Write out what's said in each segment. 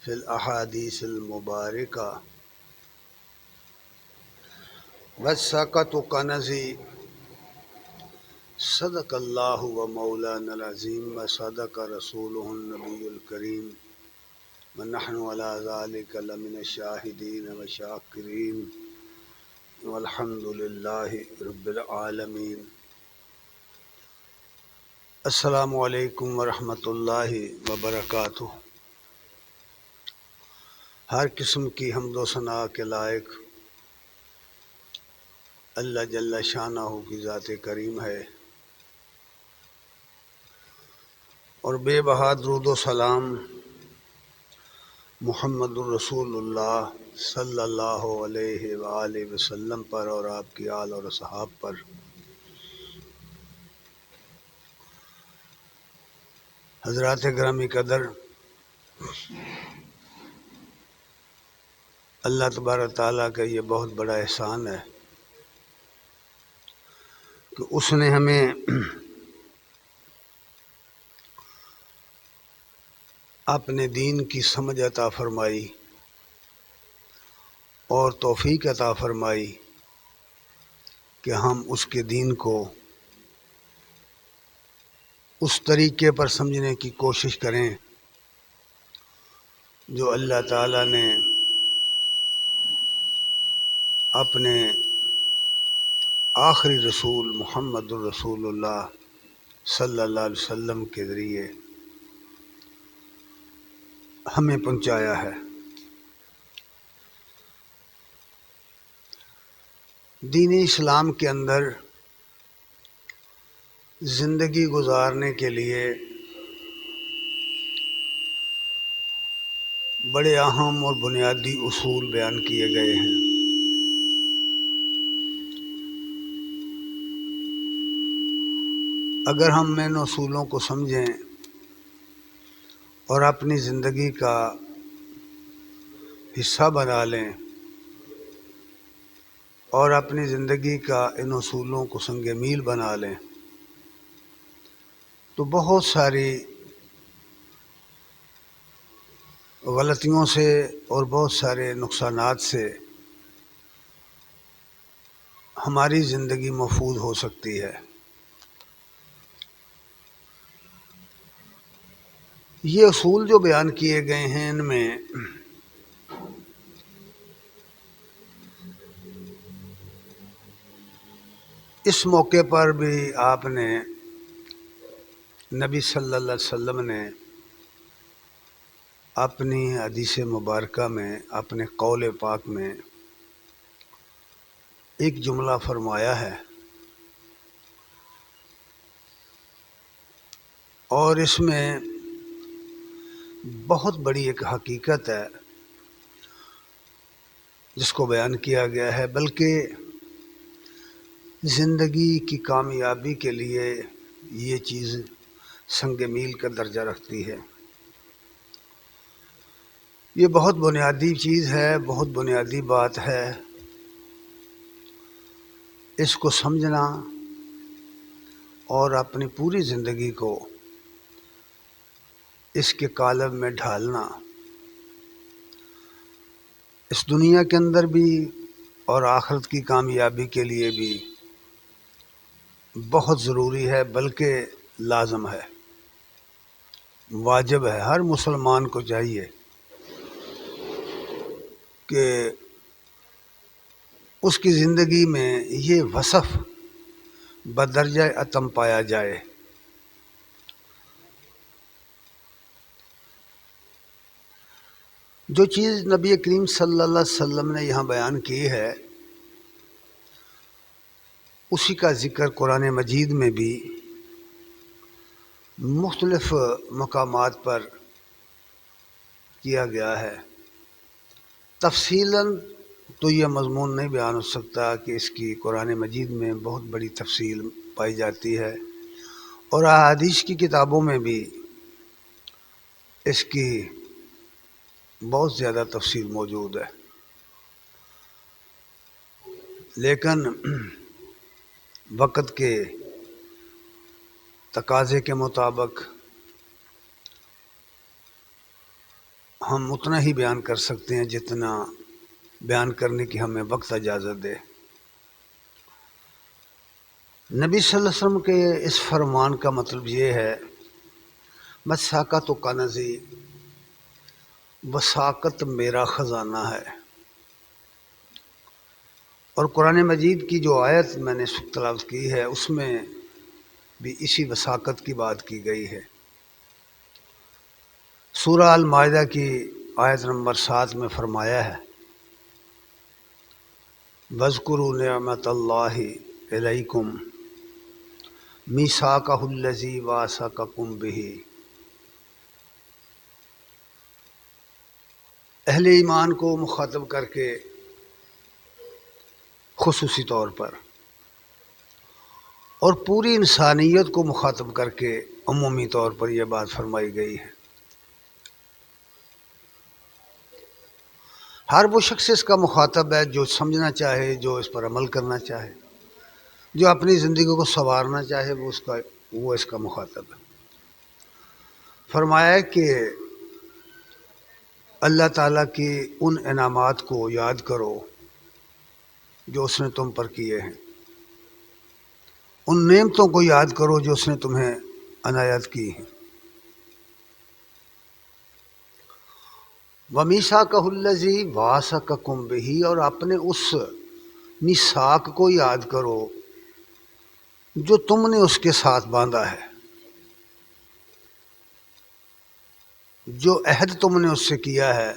فی الاحادیث المبارکہ والسقط کنزی صدق اللہ و مولانا العظیم و صدق رسولہ النبی الکریم ونحن علی ذلک لمن الشاہدین والشاکرین والحمد للہ رب العالمین۔ السلام علیکم ورحمۃ اللہ وبرکاتہ۔ ہر قسم کی حمد و ثناء کے لائق اللہ جل شانہ کی ذات کریم ہے، اور بے بہا درود و سلام محمد الرسول اللہ صلی اللہ علیہ وآلہ وسلم پر اور آپ کی آل اور اصحاب پر۔ حضرات گرامی قدر، اللہ تبارک تعالیٰ کا یہ بہت بڑا احسان ہے کہ اس نے ہمیں اپنے دین کی سمجھ عطا فرمائی اور توفیق عطا فرمائی کہ ہم اس کے دین کو اس طریقے پر سمجھنے کی کوشش کریں جو اللہ تعالیٰ نے اپنے آخری رسول محمد الرسول اللہ صلی اللہ علیہ وسلم کے ذریعے ہمیں پہنچایا ہے۔ دین اسلام کے اندر زندگی گزارنے کے لیے بڑے اہم اور بنیادی اصول بیان کیے گئے ہیں۔ اگر ہم ان اصولوں کو سمجھیں اور اپنی زندگی کا حصہ بنا لیں اور اپنی زندگی کا ان اصولوں کو سنگ میل بنا لیں تو بہت ساری غلطیوں سے اور بہت سارے نقصانات سے ہماری زندگی محفوظ ہو سکتی ہے۔ یہ اصول جو بیان کیے گئے ہیں ان میں اس موقع پر بھی آپ نے نبی صلی اللہ علیہ وسلم نے اپنی حدیث مبارکہ میں اپنے قول پاک میں ایک جملہ فرمایا ہے، اور اس میں بہت بڑی ایک حقیقت ہے جس کو بیان کیا گیا ہے، بلکہ زندگی کی کامیابی کے لیے یہ چیز سنگ میل کا درجہ رکھتی ہے۔ یہ بہت بنیادی چیز ہے، بہت بنیادی بات ہے۔ اس کو سمجھنا اور اپنی پوری زندگی کو اس کے قالب میں ڈھالنا اس دنیا کے اندر بھی اور آخرت کی کامیابی کے لیے بھی بہت ضروری ہے، بلکہ لازم ہے، واجب ہے۔ ہر مسلمان کو چاہیے کہ اس کی زندگی میں یہ وصف بدرجہ اتم پایا جائے۔ جو چیز نبی کریم صلی اللہ علیہ وسلم نے یہاں بیان کی ہے اسی کا ذکر قرآن مجید میں بھی مختلف مقامات پر کیا گیا ہے۔ تفصیلاً تو یہ مضمون نہیں بیان ہو سکتا کہ اس کی قرآن مجید میں بہت بڑی تفصیل پائی جاتی ہے، اور احادیث کی کتابوں میں بھی اس کی بہت زیادہ تفصیل موجود ہے، لیکن وقت کے تقاضے کے مطابق ہم اتنا ہی بیان کر سکتے ہیں جتنا بیان کرنے کی ہمیں وقت اجازت دے۔ نبی صلی اللہ علیہ وسلم کے اس فرمان کا مطلب یہ ہے، مساکت و کنزی، وساقت میرا خزانہ ہے۔ اور قرآن مجید کی جو آیت میں نے تلاوت کی ہے اس میں بھی اسی وساقت کی بات کی گئی ہے۔ سورہ المائدہ کی آیت نمبر 7 میں فرمایا ہے، وَاذْكُرُوا نِعْمَتَ اللَّهِ عَلَيْكُمْ مِيثَاقَهُ الَّذِي وَاثَقَكُم بِهِ۔ اہل ایمان کو مخاطب کر کے خصوصی طور پر اور پوری انسانیت کو مخاطب کر کے عمومی طور پر یہ بات فرمائی گئی ہے۔ ہر وہ شخص اس کا مخاطب ہے جو سمجھنا چاہے، جو اس پر عمل کرنا چاہے، جو اپنی زندگی کو سنوارنا چاہے، وہ اس کا مخاطب ہے۔ فرمایا کہ اللہ تعالیٰ کی ان انعامات کو یاد کرو جو اس نے تم پر کیے ہیں، ان نعمتوں کو یاد کرو جو اس نے تمہیں عنایت کی ہیں۔ وَمِيثَاقَهُ الَّذِي وَاثَقَكُم بِهِ، اور اپنے اس میثاق کو یاد کرو جو تم نے اس کے ساتھ باندھا ہے، جو عہد تم نے اس سے کیا ہے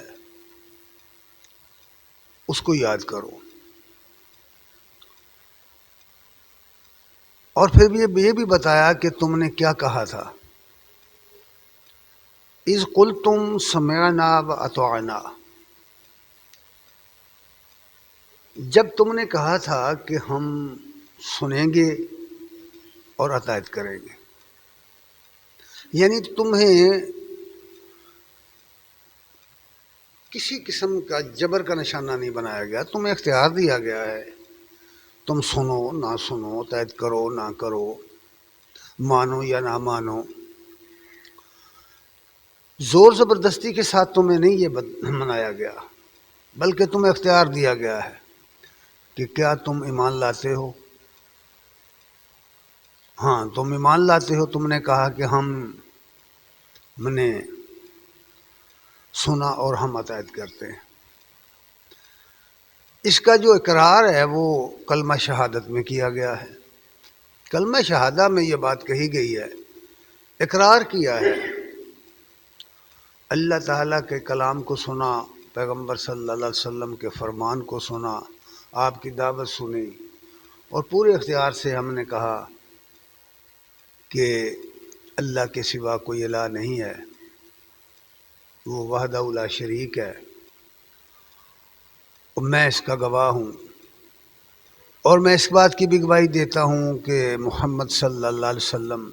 اس کو یاد کرو۔ اور پھر یہ بھی بتایا کہ تم نے کیا کہا تھا، اِذْ قُلْتُمْ سَمِعْنَا وَأَطَعْنَا، جب تم نے کہا تھا کہ ہم سنیں گے اور اطاعت کریں گے، یعنی تمہیں کسی قسم کا جبر کا نشانہ نہیں بنایا گیا، تمہیں اختیار دیا گیا ہے، تم سنو نہ سنو، اطاعت کرو نہ کرو، مانو یا نہ مانو۔ زور زبردستی کے ساتھ تمہیں نہیں یہ منایا گیا، بلکہ تمہیں اختیار دیا گیا ہے کہ کیا تم ایمان لاتے ہو؟ ہاں تم ایمان لاتے ہو، تم نے کہا کہ ہم نے سنا اور ہم اطاعت کرتے ہیں۔ اس کا جو اقرار ہے وہ کلمہ شہادت میں کیا گیا ہے۔ کلمہ شہادہ میں یہ بات کہی گئی ہے، اقرار کیا ہے، اللہ تعالیٰ کے کلام کو سنا، پیغمبر صلی اللہ علیہ وسلم کے فرمان کو سنا، آپ کی دعوت سنی، اور پورے اختیار سے ہم نے کہا کہ اللہ کے سوا کوئی الہ نہیں ہے، وہ وحدہ لا شریک ہے، اور میں اس کا گواہ ہوں، اور میں اس بات کی بھی گواہی دیتا ہوں کہ محمد صلی اللہ علیہ وسلم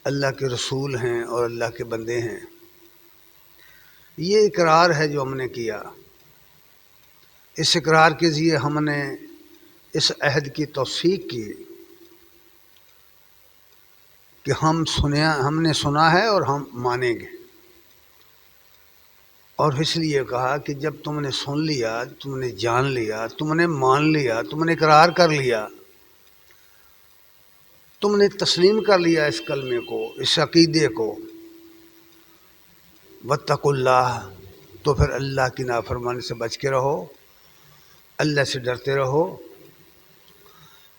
اللہ کے رسول ہیں اور اللہ کے بندے ہیں۔ یہ اقرار ہے جو ہم نے کیا، اس اقرار کے ذریعے ہم نے اس عہد کی توثیق کی کہ ہم نے سنا ہے اور ہم مانیں گے۔ اور اس لیے کہا کہ جب تم نے سن لیا، تم نے جان لیا، تم نے مان لیا، تم نے اقرار کر لیا، تم نے تسلیم کر لیا اس کلمے کو، اس عقیدے کو، واتقوا اللہ، تو پھر اللہ کی نافرمانی سے بچ کے رہو، اللہ سے ڈرتے رہو،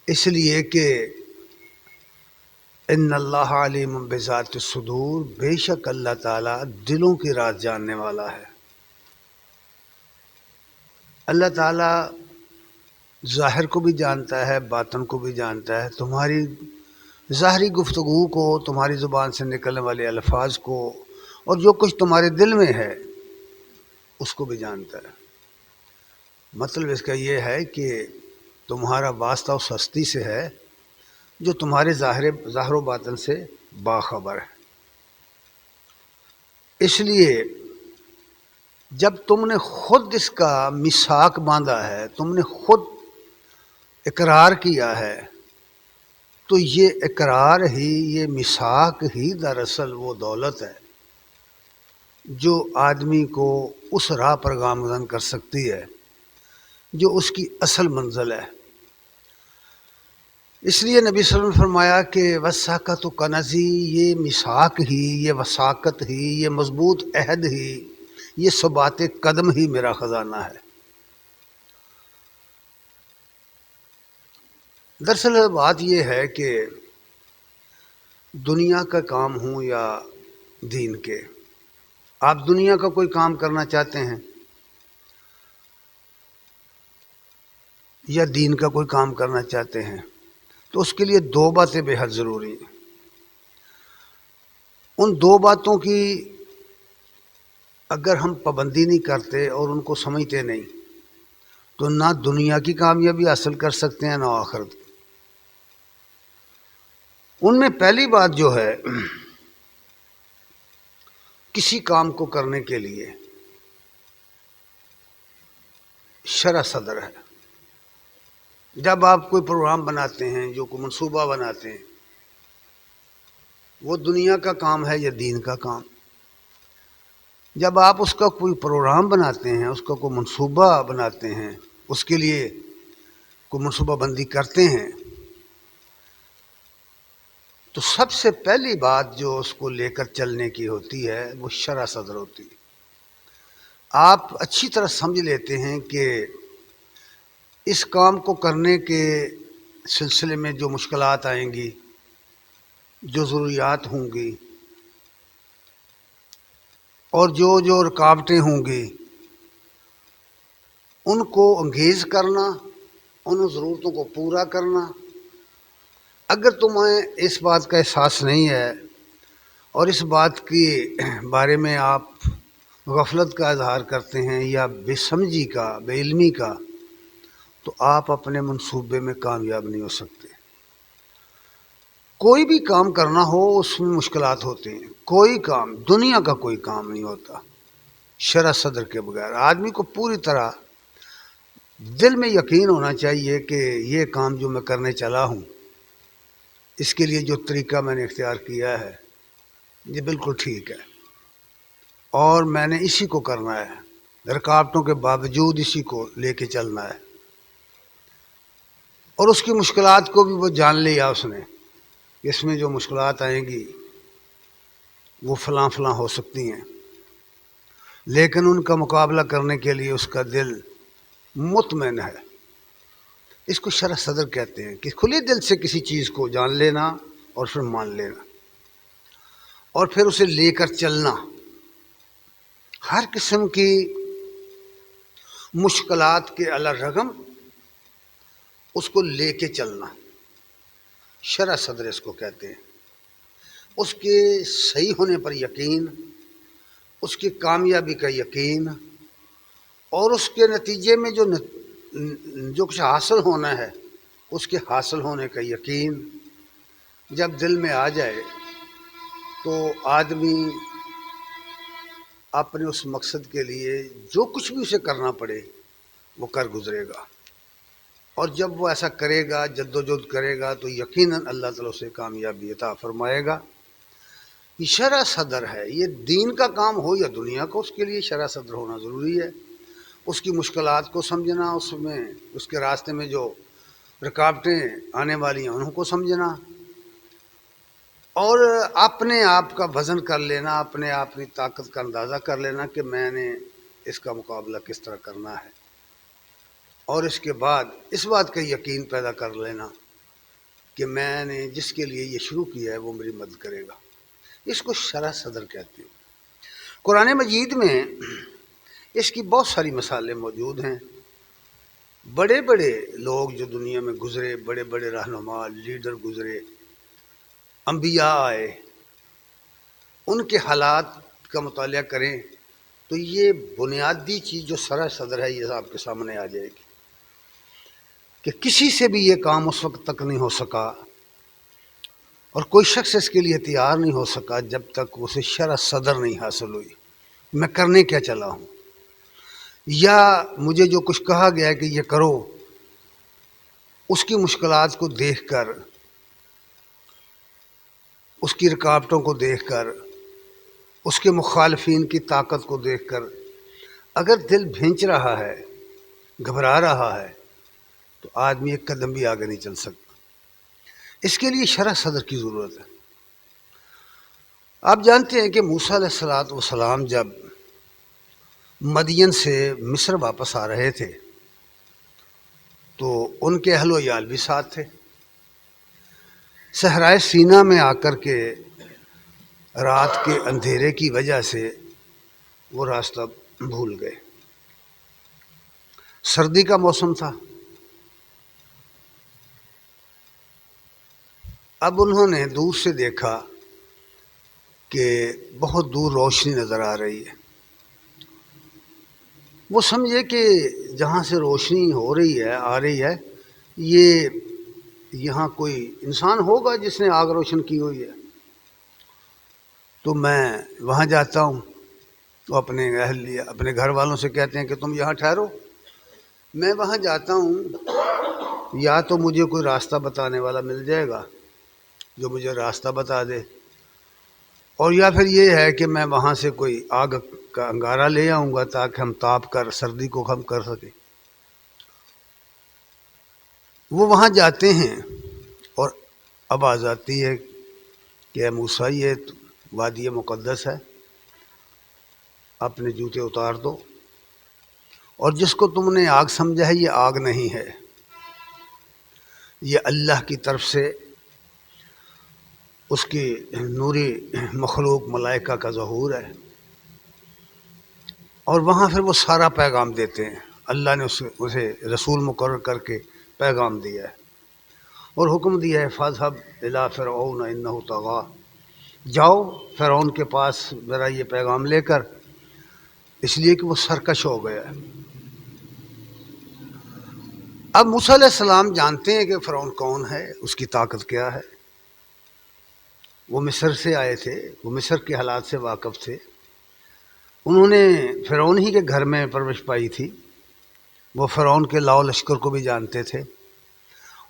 اس لیے کہ ان اللہ علیم بذات الصدور، بے شک اللہ تعالیٰ دلوں کی راز جاننے والا ہے۔ اللہ تعالیٰ ظاہر کو بھی جانتا ہے، باطن کو بھی جانتا ہے، تمہاری ظاہری گفتگو کو، تمہاری زبان سے نکلنے والے الفاظ کو، اور جو کچھ تمہارے دل میں ہے اس کو بھی جانتا ہے۔ مطلب اس کا یہ ہے کہ تمہارا واسطہ اس ہستی سے ہے جو تمہارے ظاہر و باطن سے باخبر ہے۔ اس لیے جب تم نے خود اس کا میثاق باندھا ہے، تم نے خود اقرار کیا ہے، تو یہ اقرار ہی، یہ میثاق ہی دراصل وہ دولت ہے جو آدمی کو اس راہ پر گامزن کر سکتی ہے جو اس کی اصل منزل ہے۔ اس لیے نبی صلی اللہ علیہ وسلم نے فرمایا کہ وثاقت کنزی، یہ میثاق ہی، یہ وثاقت ہی، یہ مضبوط عہد ہی، یہ ثبات قدم ہی میرا خزانہ ہے۔ دراصل بات یہ ہے کہ دنیا کا کام ہوں یا دین کے، آپ دنیا کا کوئی کام کرنا چاہتے ہیں یا دین کا کوئی کام کرنا چاہتے ہیں تو اس کے لیے دو باتیں بے حد ضروری ہیں۔ ان دو باتوں کی اگر ہم پابندی نہیں کرتے اور ان کو سمجھتے نہیں تو نہ دنیا کی کامیابی حاصل کر سکتے ہیں نہ آخرت کی۔ ان میں پہلی بات جو ہے، کسی کام کو کرنے کے لیے شرح صدر ہے۔ جب آپ کوئی پروگرام بناتے ہیں، جو کوئی منصوبہ بناتے ہیں، وہ دنیا کا کام ہے یا دین کا کام؟ جب آپ اس کا کوئی پروگرام بناتے ہیں، اس کا کوئی منصوبہ بناتے ہیں، اس کے لیے کوئی منصوبہ بندی کرتے ہیں، تو سب سے پہلی بات جو اس کو لے کر چلنے کی ہوتی ہے وہ شرح صدر ہوتی ہے۔ آپ اچھی طرح سمجھ لیتے ہیں کہ اس کام کو کرنے کے سلسلے میں جو مشکلات آئیں گی، جو ضروریات ہوں گی اور جو رکاوٹیں ہوں گی، ان کو انگیز کرنا، ان ضرورتوں کو پورا کرنا۔ اگر تمہیں اس بات کا احساس نہیں ہے اور اس بات کے بارے میں آپ غفلت کا اظہار کرتے ہیں یا بے سمجھی کا، بے علمی کا، تو آپ اپنے منصوبے میں کامیاب نہیں ہو سکتے۔ کوئی بھی کام کرنا ہو اس میں مشکلات ہوتے ہیں، کوئی کام، دنیا کا کوئی کام نہیں ہوتا شرح صدر کے بغیر۔ آدمی کو پوری طرح دل میں یقین ہونا چاہیے کہ یہ کام جو میں کرنے چلا ہوں، اس کے لیے جو طریقہ میں نے اختیار کیا ہے یہ بالکل ٹھیک ہے اور میں نے اسی کو کرنا ہے، رکاوٹوں کے باوجود اسی کو لے کے چلنا ہے۔ اور اس کی مشکلات کو بھی وہ جان لیا اس نے، اس میں جو مشکلات آئیں گی وہ فلاں فلاں ہو سکتی ہیں، لیکن ان کا مقابلہ کرنے کے لیے اس کا دل مطمئن ہے۔ اس کو شرح صدر کہتے ہیں کہ کھلے دل سے کسی چیز کو جان لینا اور پھر مان لینا اور پھر اسے لے کر چلنا۔ ہر قسم کی مشکلات کے علی الرغم اس کو لے کے چلنا، شرح صدر اس کو کہتے ہیں۔ اس کے صحیح ہونے پر یقین، اس کی کامیابی کا یقین اور اس کے نتیجے میں جو کچھ حاصل ہونا ہے اس کے حاصل ہونے کا یقین جب دل میں آ جائے تو آدمی اپنے اس مقصد کے لیے جو کچھ بھی اسے کرنا پڑے وہ کر گزرے گا، اور جب وہ ایسا کرے گا، جدوجہد کرے گا، تو یقیناً اللہ تعالیٰ اسے کامیابی عطا فرمائے گا۔ یہ شرح صدر ہے، یہ دین کا کام ہو یا دنیا کا، اس کے لیے شرح صدر ہونا ضروری ہے۔ اس کی مشکلات کو سمجھنا، اس میں اس کے راستے میں جو رکاوٹیں آنے والی ہیں انہوں کو سمجھنا اور اپنے آپ کا وزن کر لینا، اپنے آپ کی طاقت کا اندازہ کر لینا کہ میں نے اس کا مقابلہ کس طرح کرنا ہے، اور اس کے بعد اس بات کا یقین پیدا کر لینا کہ میں نے جس کے لیے یہ شروع کیا ہے وہ میری مدد کرے گا۔ اس کو شرح صدر کہتے ہیں۔ قرآن مجید میں اس کی بہت ساری مثالیں موجود ہیں۔ بڑے بڑے لوگ جو دنیا میں گزرے، بڑے بڑے رہنما، لیڈر گزرے، انبیاء آئے، ان کے حالات کا مطالعہ کریں تو یہ بنیادی چیز جو شرح صدر ہے یہ آپ کے سامنے آ جائے گی کہ کسی سے بھی یہ کام اس وقت تک نہیں ہو سکا اور کوئی شخص اس کے لیے تیار نہیں ہو سکا جب تک اسے شرح صدر نہیں حاصل ہوئی۔ میں کرنے کیا چلا ہوں، یا مجھے جو کچھ کہا گیا ہے کہ یہ کرو، اس کی مشکلات کو دیکھ کر، اس کی رکاوٹوں کو دیکھ کر اس کے مخالفین کی طاقت کو دیکھ کر اگر دل بھینچ رہا ہے، گھبرا رہا ہے، تو آدمی ایک قدم بھی آگے نہیں چل سکتا۔ اس کے لیے شرح صدر کی ضرورت ہے۔ آپ جانتے ہیں کہ موسیٰ علیہ السلام جب مدین سے مصر واپس آ رہے تھے تو ان کے اہل و عیال بھی ساتھ تھے۔ صحرائے سینا میں آ کر کے رات کے اندھیرے کی وجہ سے وہ راستہ بھول گئے۔ سردی کا موسم تھا۔ اب انہوں نے دور سے دیکھا کہ بہت دور روشنی نظر آ رہی ہے۔ وہ سمجھے کہ جہاں سے روشنی ہو رہی ہے، آ رہی ہے، یہ یہاں کوئی انسان ہوگا جس نے آگ روشن کی ہوئی ہے، تو میں وہاں جاتا ہوں۔ تو اپنے گھر والوں سے کہتے ہیں کہ تم یہاں ٹھہرو، میں وہاں جاتا ہوں، یا تو مجھے کوئی راستہ بتانے والا مل جائے گا جو مجھے راستہ بتا دے، اور یا پھر یہ ہے کہ میں وہاں سے کوئی آگ کا انگارہ لے آؤں گا تاکہ ہم تاپ کر سردی کو کم کر سکیں۔ وہ وہاں جاتے ہیں اور آواز آتی ہے کہ اے موسیٰ، یہ وادی مقدس ہے، اپنے جوتے اتار دو، اور جس کو تم نے آگ سمجھا ہے یہ آگ نہیں ہے، یہ اللہ کی طرف سے اس کی نوری مخلوق ملائکہ کا ظہور ہے۔ اور وہاں پھر وہ سارا پیغام دیتے ہیں۔ اللہ نے اسے رسول مقرر کر کے پیغام دیا ہے اور حکم دیا ہے فَاذْهَبْ إِلَىٰ فِرْعَوْنَ إِنَّهُ طَغَىٰ، جاؤ فرعون کے پاس میرا یہ پیغام لے کر، اس لیے کہ وہ سرکش ہو گیا ہے۔ اب موسیٰ علیہ السلام جانتے ہیں کہ فرعون کون ہے، اس کی طاقت کیا ہے۔ وہ مصر سے آئے تھے، وہ مصر کے حالات سے واقف تھے، انہوں نے فرعون ہی کے گھر میں پرورش پائی تھی، وہ فرعون کے لاؤ لشکر کو بھی جانتے تھے،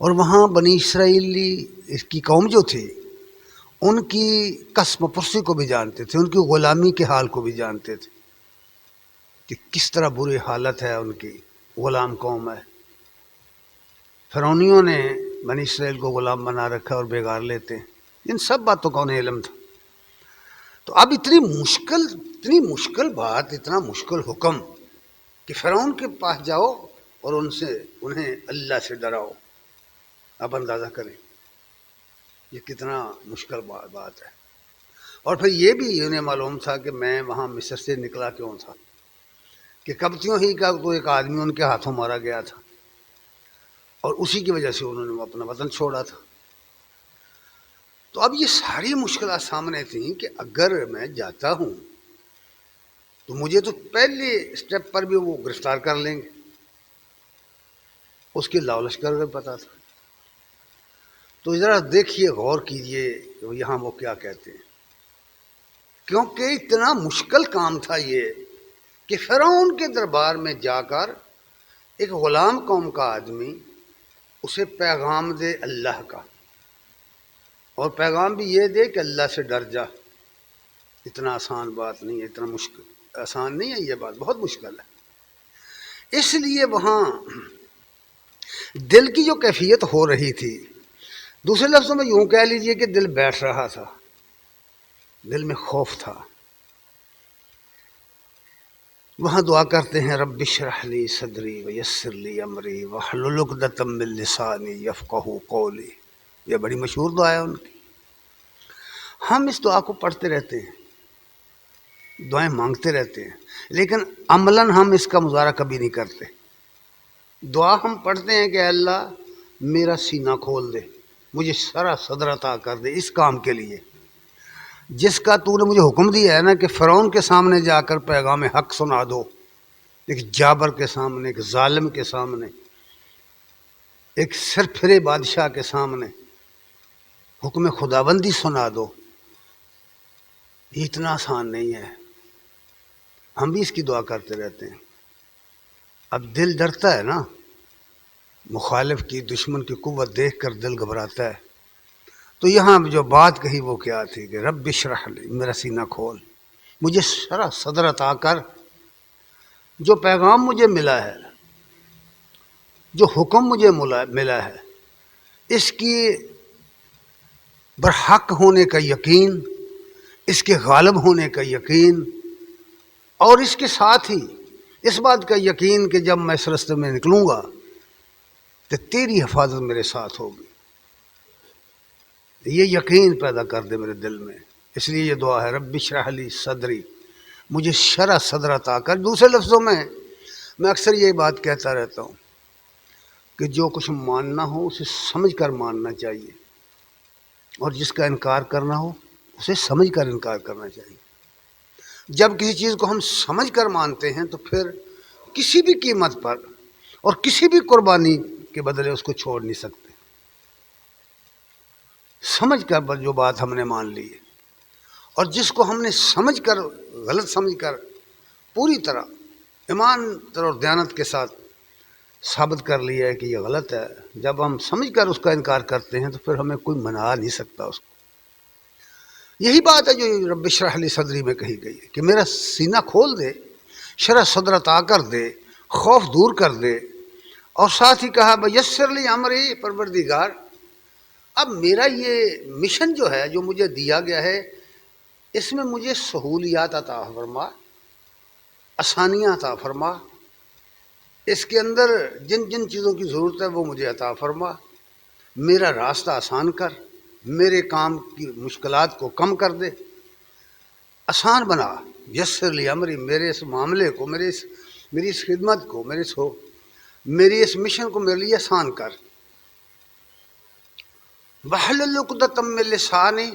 اور وہاں بنی اسرائیلی اس کی قوم جو تھی ان کی قسم پرسی کو بھی جانتے تھے، ان کی غلامی کے حال کو بھی جانتے تھے کہ کس طرح بری حالت ہے ان کی، غلام قوم ہے۔ فرعونیوں نے بنی اسرائیل کو غلام بنا رکھا اور بیگار لیتے ہیں، ان سب باتوں کا انہیں علم تھا۔ تو اب اتنی مشکل بات، اتنا مشکل حکم کہ فرعون کے پاس جاؤ اور انہیں اللہ سے ڈراؤ، آپ اندازہ کریں یہ کتنا مشکل بات ہے۔ اور پھر یہ بھی انہیں معلوم تھا کہ میں وہاں مصر سے نکلا کیوں تھا، کہ قبطیوں ہی کا تو ایک آدمی ان کے ہاتھوں مارا گیا تھا، اور اسی کی وجہ سے انہوں نے اپنا وطن چھوڑا تھا۔ تو اب یہ ساری مشکلات سامنے تھیں کہ اگر میں جاتا ہوں تو مجھے تو پہلے سٹیپ پر بھی وہ گرفتار کر لیں گے، اس کے لاؤ لشکر کا پتہ تھا۔ تو ذرا دیکھیے، غور کیجئے یہاں وہ کیا کہتے ہیں، کیونکہ اتنا مشکل کام تھا یہ کہ فرعون کے دربار میں جا کر ایک غلام قوم کا آدمی اسے پیغام دے اللہ کا، اور پیغام بھی یہ دے کہ اللہ سے ڈر جا۔ اتنا آسان بات نہیں ہے، اتنا آسان نہیں ہے، یہ بات بہت مشکل ہے۔ اس لیے وہاں دل کی جو کیفیت ہو رہی تھی، دوسرے لفظوں میں یوں کہہ لیجئے کہ دل بیٹھ رہا تھا، دل میں خوف تھا۔ وہاں دعا کرتے ہیں رب اشرح لی صدری ویسر لی امری واحلل عقدۃ من لسانی یفقہوا قولی، یہ بڑی مشہور دعا ہے ان کی۔ ہم اس دعا کو پڑھتے رہتے ہیں، دعائیں مانگتے رہتے ہیں، لیکن عملاً ہم اس کا مظاہرہ کبھی نہیں کرتے۔ دعا ہم پڑھتے ہیں کہ اللہ میرا سینہ کھول دے، مجھے شرح صدر عطا کر دے اس کام کے لیے جس کا تو نے مجھے حکم دیا ہے نا، کہ فرعون کے سامنے جا کر پیغام حق سنا دو، ایک جابر کے سامنے، ایک ظالم کے سامنے، ایک سرپھرے بادشاہ کے سامنے حکم خداوندی سنا دو۔ یہ اتنا آسان نہیں ہے، ہم بھی اس کی دعا کرتے رہتے ہیں۔ اب دل ڈرتا ہے نا، مخالف کی، دشمن کی قوت دیکھ کر دل گھبراتا ہے۔ تو یہاں جو بات کہی وہ کیا تھی کہ رب اشرح لی، میرا سینہ کھول، مجھے شرح صدر عطا کر، جو پیغام مجھے ملا ہے، جو حکم مجھے ملا ہے، اس کی برحق ہونے کا یقین، اس کے غالب ہونے کا یقین، اور اس کے ساتھ ہی اس بات کا یقین کہ جب میں اس راستے میں نکلوں گا تو تیری حفاظت میرے ساتھ ہوگی۔ یہ یقین پیدا کر دے میرے دل میں۔ اس لیے یہ دعا ہے، رب اشرح لی صدری، مجھے شرح صدر عطا کر۔ دوسرے لفظوں میں اکثر یہ بات کہتا رہتا ہوں کہ جو کچھ ماننا ہو اسے سمجھ کر ماننا چاہیے، اور جس کا انکار کرنا ہو اسے سمجھ کر انکار کرنا چاہیے۔ جب کسی چیز کو ہم سمجھ کر مانتے ہیں تو پھر کسی بھی قیمت پر اور کسی بھی قربانی کے بدلے اس کو چھوڑ نہیں سکتے۔ سمجھ کر جو بات ہم نے مان لی ہے، اور جس کو ہم نے سمجھ کر، غلط سمجھ کر، پوری طرح ایمان اور دیانت کے ساتھ ثابت کر لیا ہے کہ یہ غلط ہے، جب ہم سمجھ کر اس کا انکار کرتے ہیں تو پھر ہمیں کوئی منا نہیں سکتا اس کو۔ یہی بات ہے جو رب اشرح لی صدری میں کہی گئی ہے کہ میرا سینہ کھول دے، شرح صدر عطا کر دے، خوف دور کر دے، اور ساتھ ہی کہا بیسر لی امری، پروردگار اب میرا یہ مشن جو ہے، جو مجھے دیا گیا ہے، اس میں مجھے سہولیات عطا فرما، آسانیاں عطا فرما، اس کے اندر جن جن چیزوں کی ضرورت ہے وہ مجھے عطا فرما، میرا راستہ آسان کر، میرے کام کی مشکلات کو کم کر دے، آسان بنا، یسر لی امری، میرے اس معاملے کو، میری اس خدمت کو، میری اس مشن کو میرے لیے آسان کر۔ وَاحْلُلْ عُقْدَةً مِّن لِّسَانِی،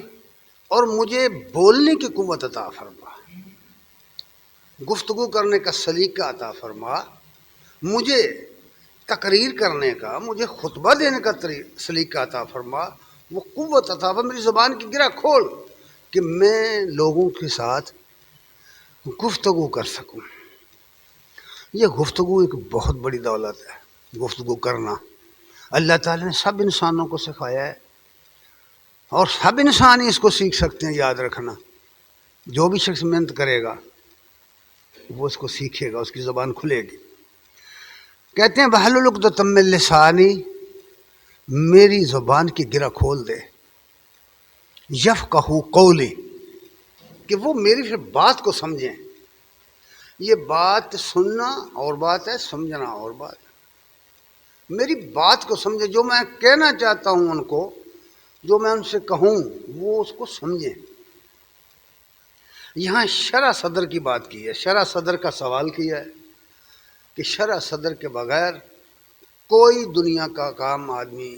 اور مجھے بولنے کی قوت عطا فرما، گفتگو کرنے کا سلیقہ عطا فرما، مجھے تقریر کرنے کا، مجھے خطبہ دینے کا سلیقہ عطا فرما، وہ قوت عطا فرما، میری زبان کی گرہ کھول کہ میں لوگوں کے ساتھ گفتگو کر سکوں۔ یہ گفتگو ایک بہت بڑی دولت ہے، گفتگو کرنا اللہ تعالیٰ نے سب انسانوں کو سکھایا ہے، اور سب انسان ہی اس کو سیکھ سکتے ہیں۔ یاد رکھنا، جو بھی شخص محنت کرے گا وہ اس کو سیکھے گا، اس کی زبان کھلے گی۔ کہتے ہیں وَاحْلُلْ عُقْدَةً مِّن لِّسَانِی، میری زبان کی گرہ کھول دے، یفقہوا قولی، کہ وہ میری پھر بات کو سمجھیں۔ یہ بات سننا اور بات ہے، سمجھنا اور بات ہے۔ میری بات کو سمجھے، جو میں کہنا چاہتا ہوں ان کو، جو میں ان سے کہوں وہ اس کو سمجھیں۔ یہاں شرح صدر کی بات کی ہے، شرح صدر کا سوال کیا ہے کہ شرح صدر کے بغیر کوئی دنیا کا کام آدمی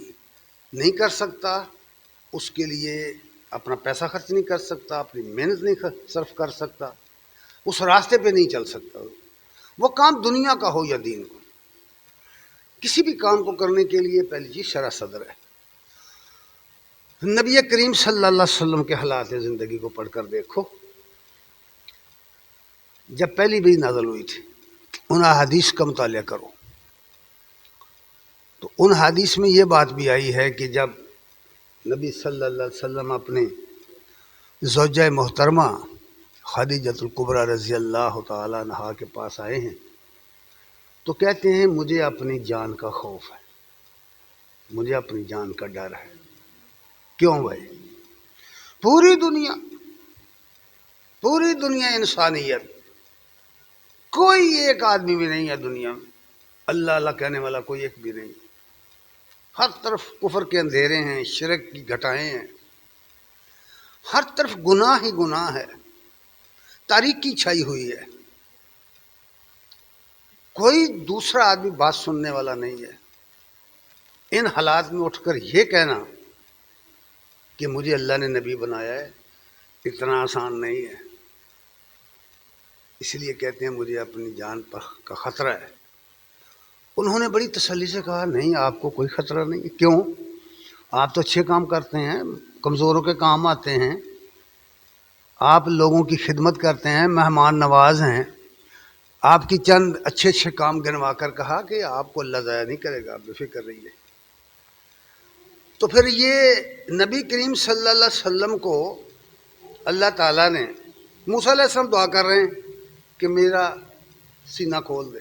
نہیں کر سکتا، اس کے لیے اپنا پیسہ خرچ نہیں کر سکتا، اپنی محنت نہیں صرف کر سکتا، اس راستے پہ نہیں چل سکتا۔ وہ کام دنیا کا ہو یا دین کو، کسی بھی کام کو کرنے کے لیے پہلی چیز شرح صدر ہے۔ نبی کریم صلی اللہ علیہ وسلم کے حالات زندگی کو پڑھ کر دیکھو، جب پہلی بھی نازل ہوئی تھی، ان احادیث کا مطالعہ کرو تو ان حدیث میں یہ بات بھی آئی ہے کہ جب نبی صلی اللہ علیہ وسلم اپنے زوجہ محترمہ خدیجۃ الکبریٰ رضی اللہ تعالیٰ عنہا کے پاس آئے ہیں تو کہتے ہیں مجھے اپنی جان کا خوف ہے، مجھے اپنی جان کا ڈر ہے۔ کیوں بھائی؟ پوری دنیا انسانیت، کوئی ایک آدمی بھی نہیں ہے دنیا میں اللہ اللہ کہنے والا، کوئی ایک بھی نہیں۔ ہر طرف کفر کے اندھیرے ہیں، شرک کی گھٹائیں ہیں، ہر طرف گناہ ہی گناہ ہے، تاریکی چھائی ہوئی ہے، کوئی دوسرا آدمی بات سننے والا نہیں ہے۔ ان حالات میں اٹھ کر یہ کہنا کہ مجھے اللہ نے نبی بنایا ہے، اتنا آسان نہیں ہے۔ اس لیے کہتے ہیں مجھے اپنی جان پر کا خطرہ ہے۔ انہوں نے بڑی تسلی سے کہا نہیں، آپ کو کوئی خطرہ نہیں۔ کیوں؟ آپ تو اچھے کام کرتے ہیں، کمزوروں کے کام آتے ہیں، آپ لوگوں کی خدمت کرتے ہیں، مہمان نواز ہیں۔ آپ کی چند اچھے کام گنوا کر کہا کہ آپ کو اللہ ضائع نہیں کرے گا، آپ بے فکر رہیے۔ تو پھر یہ نبی کریم صلی اللہ علیہ وسلم کو اللہ تعالیٰ نے موسیٰ علیہ السلام دعا کر رہے ہیں کہ میرا سینہ کھول دے.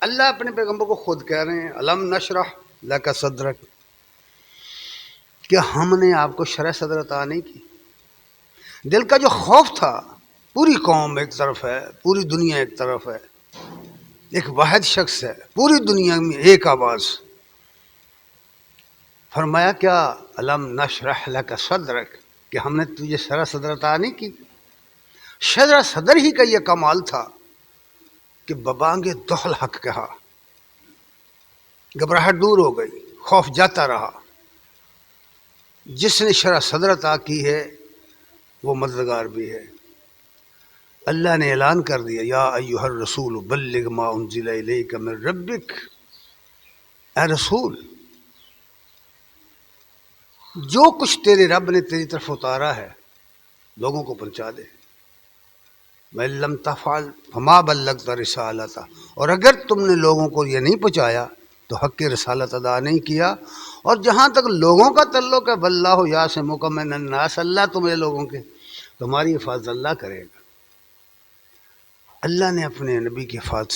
اللہ اپنے پیغمبر کو خود کہہ رہے ہیں الم نشرح لک صدرک، کہ ہم نے آپ کو شرح صدر عطا نہیں کی. دل کا جو خوف تھا، پوری قوم ایک طرف ہے، پوری دنیا ایک طرف ہے، ایک واحد شخص ہے، پوری دنیا میں ایک آواز. فرمایا کیا الم نشرح لک صدرک، کہ ہم نے تجھے شرح صدر عطا نہیں کی. شرح صدر ہی کا یہ کمال تھا کہ ببانگ دخل حق کہا، گھبراہٹ دور ہو گئی، خوف جاتا رہا. جس نے شرح صدر عطا کی ہے وہ مددگار بھی ہے. اللہ نے اعلان کر دیا یا ایھا الرسول بلغ ما انزل الیک من ربک، اے رسول جو کچھ تیرے رب نے تیری طرف اتارا ہے لوگوں کو پہنچا دے. وَإِن لَّمْ تَفْعَلْ فَمَا بَلَّغْتَ رِسَالَتَهُ، اور اگر تم نے لوگوں کو یہ نہیں پہنچایا تو حق کی رسالت ادا نہیں کیا. اور جہاں تک لوگوں کا تعلق ہے وَاللَّهُ يَعْصِمُكَ مِنَ النَّاسِ، اللہ تمہیں لوگوں کے تمہاری حفاظت اللہ کرے گا. اللہ نے اپنے نبی کی حفاظت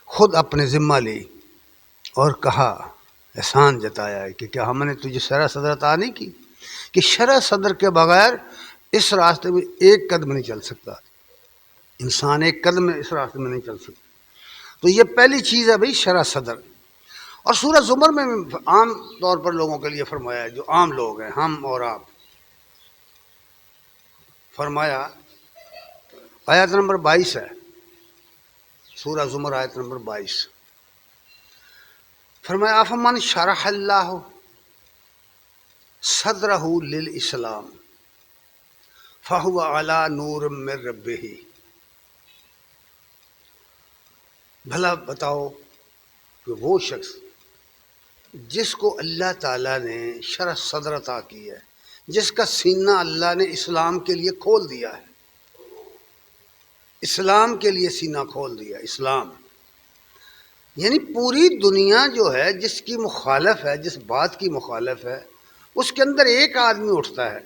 خود اپنے ذمہ لی اور کہا، احسان جتایا ہے کہ کیا ہم نے تجھے شرح صدر عطا نہیں کی، کہ شرح صدر کے بغیر اس راستے میں ایک قدم نہیں چل سکتا. انسان ایک قدم اس راستے میں نہیں چل سکتا. تو یہ پہلی چیز ہے بھائی شرح صدر. اور سورہ زمر میں عام طور پر لوگوں کے لیے فرمایا ہے، جو عام لوگ ہیں ہم اور آپ. فرمایا آیت نمبر 22 ہے، سورہ زمر آیت نمبر 22. فرمایا افمن شرح اللہ صدرہ للاسلام فہو علی نور من ربہ، بھلا بتاؤ کہ وہ شخص جس کو اللہ تعالیٰ نے شرح صدر عطا کی ہے، جس کا سینہ اللہ نے اسلام کے لیے کھول دیا ہے، اسلام کے لیے سینہ کھول دیا. اسلام یعنی پوری دنیا جو ہے جس کی مخالف ہے، جس بات کی مخالف ہے، اس کے اندر ایک آدمی اٹھتا ہے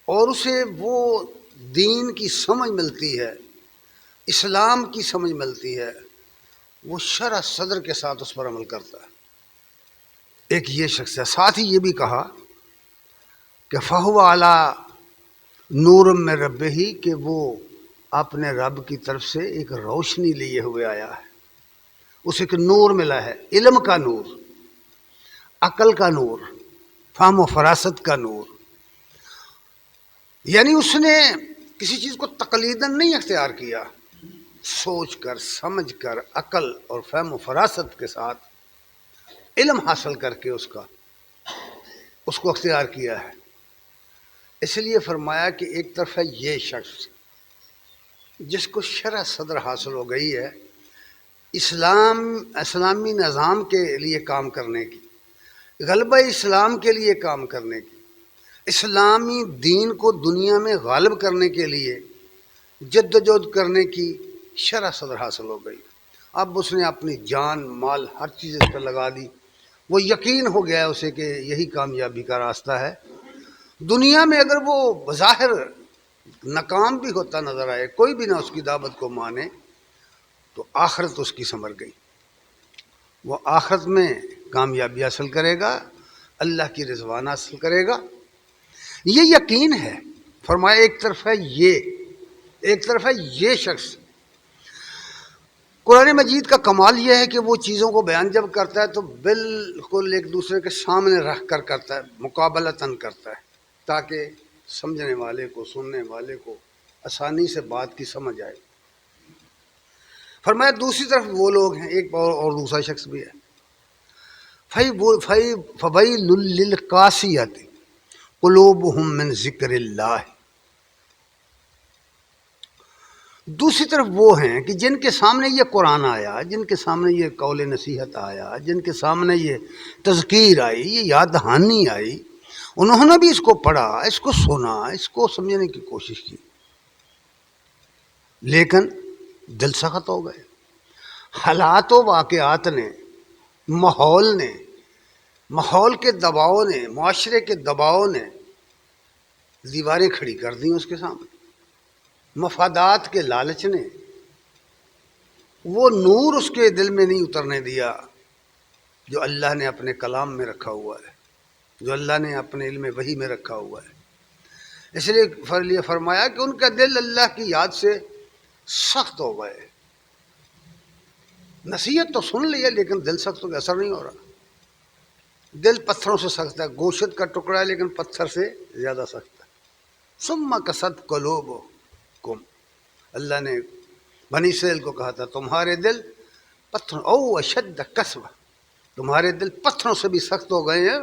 اور اسے وہ دین کی سمجھ ملتی ہے، اسلام کی سمجھ ملتی ہے، وہ شرح صدر کے ساتھ اس پر عمل کرتا ہے. ایک یہ شخص ہے. ساتھ ہی یہ بھی کہا کہ فہو علی نور من ربہ، کہ وہ اپنے رب کی طرف سے ایک روشنی لیے ہوئے آیا ہے، اسے ایک نور ملا ہے، علم کا نور، عقل کا نور، فہم و فراست کا نور. یعنی اس نے کسی چیز کو تقلیداً نہیں اختیار کیا، سوچ کر سمجھ کر عقل اور فہم و فراست کے ساتھ علم حاصل کر کے اس کو اختیار کیا ہے. اس لیے فرمایا کہ ایک طرف ہے یہ شخص جس کو شرح صدر حاصل ہو گئی ہے اسلامی نظام کے لیے کام کرنے کی، غلبہ اسلام کے لیے کام کرنے کی، اسلامی دین کو دنیا میں غالب کرنے کے لیے جدوجہد کرنے کی شرح صدر حاصل ہو گئی. اب اس نے اپنی جان مال ہر چیز اس پر لگا دی. وہ یقین ہو گیا ہے اسے کہ یہی کامیابی کا راستہ ہے. دنیا میں اگر وہ بظاہر ناکام بھی ہوتا نظر آئے، کوئی بھی نہ اس کی دعوت کو مانے، تو آخرت اس کی سنور گئی. وہ آخرت میں کامیابی حاصل کرے گا، اللہ کی رضوان حاصل کرے گا. یہ یقین ہے. فرمایا ایک طرف ہے یہ شخص. قرآن مجید کا کمال یہ ہے کہ وہ چیزوں کو بیان جب کرتا ہے تو بالکل ایک دوسرے کے سامنے رکھ کر کرتا ہے، مقابلتاً کرتا ہے، تاکہ سمجھنے والے کو، سننے والے کو آسانی سے بات کی سمجھ آئے. فرمایا دوسری طرف وہ لوگ ہیں، ایک اور دوسرا شخص بھی ہے. فَوَيْلٌ لِّلْقَاسِيَةِ قُلُوبُهُم مِّن ذِكْرِ اللَّهِ. دوسری طرف وہ ہیں کہ جن کے سامنے یہ قرآن آیا، جن کے سامنے یہ قول نصیحت آیا، جن کے سامنے یہ تذکیر آئی، یہ یاد دہانی آئی، انہوں نے بھی اس کو پڑھا، اس کو سنا، اس کو سمجھنے کی کوشش کی، لیکن دل سخت ہو گئے. حالات و واقعات نے، ماحول کے دباؤ نے، معاشرے کے دباؤ نے دیواریں کھڑی کر دیں اس کے سامنے، مفادات کے لالچ نے وہ نور اس کے دل میں نہیں اترنے دیا جو اللہ نے اپنے کلام میں رکھا ہوا ہے، جو اللہ نے اپنے علم وحی میں رکھا ہوا ہے۔ اس لیے فرمایا کہ ان کا دل اللہ کی یاد سے سخت ہو گئے۔ نصیحت تو سن لی ہے لیکن دل سخت ہو گیا، اثر نہیں ہو رہا۔ دل پتھروں سے سخت ہے، گوشت کا ٹکڑا ہے لیکن پتھر سے زیادہ سخت ہے۔ ثم قست قلوبکم، اللہ نے بنی اسرائیل کو کہا تھا تمہارے دل پتھروں او اشد قسوہ، تمہارے دل پتھروں سے بھی سخت ہو گئے ہیں،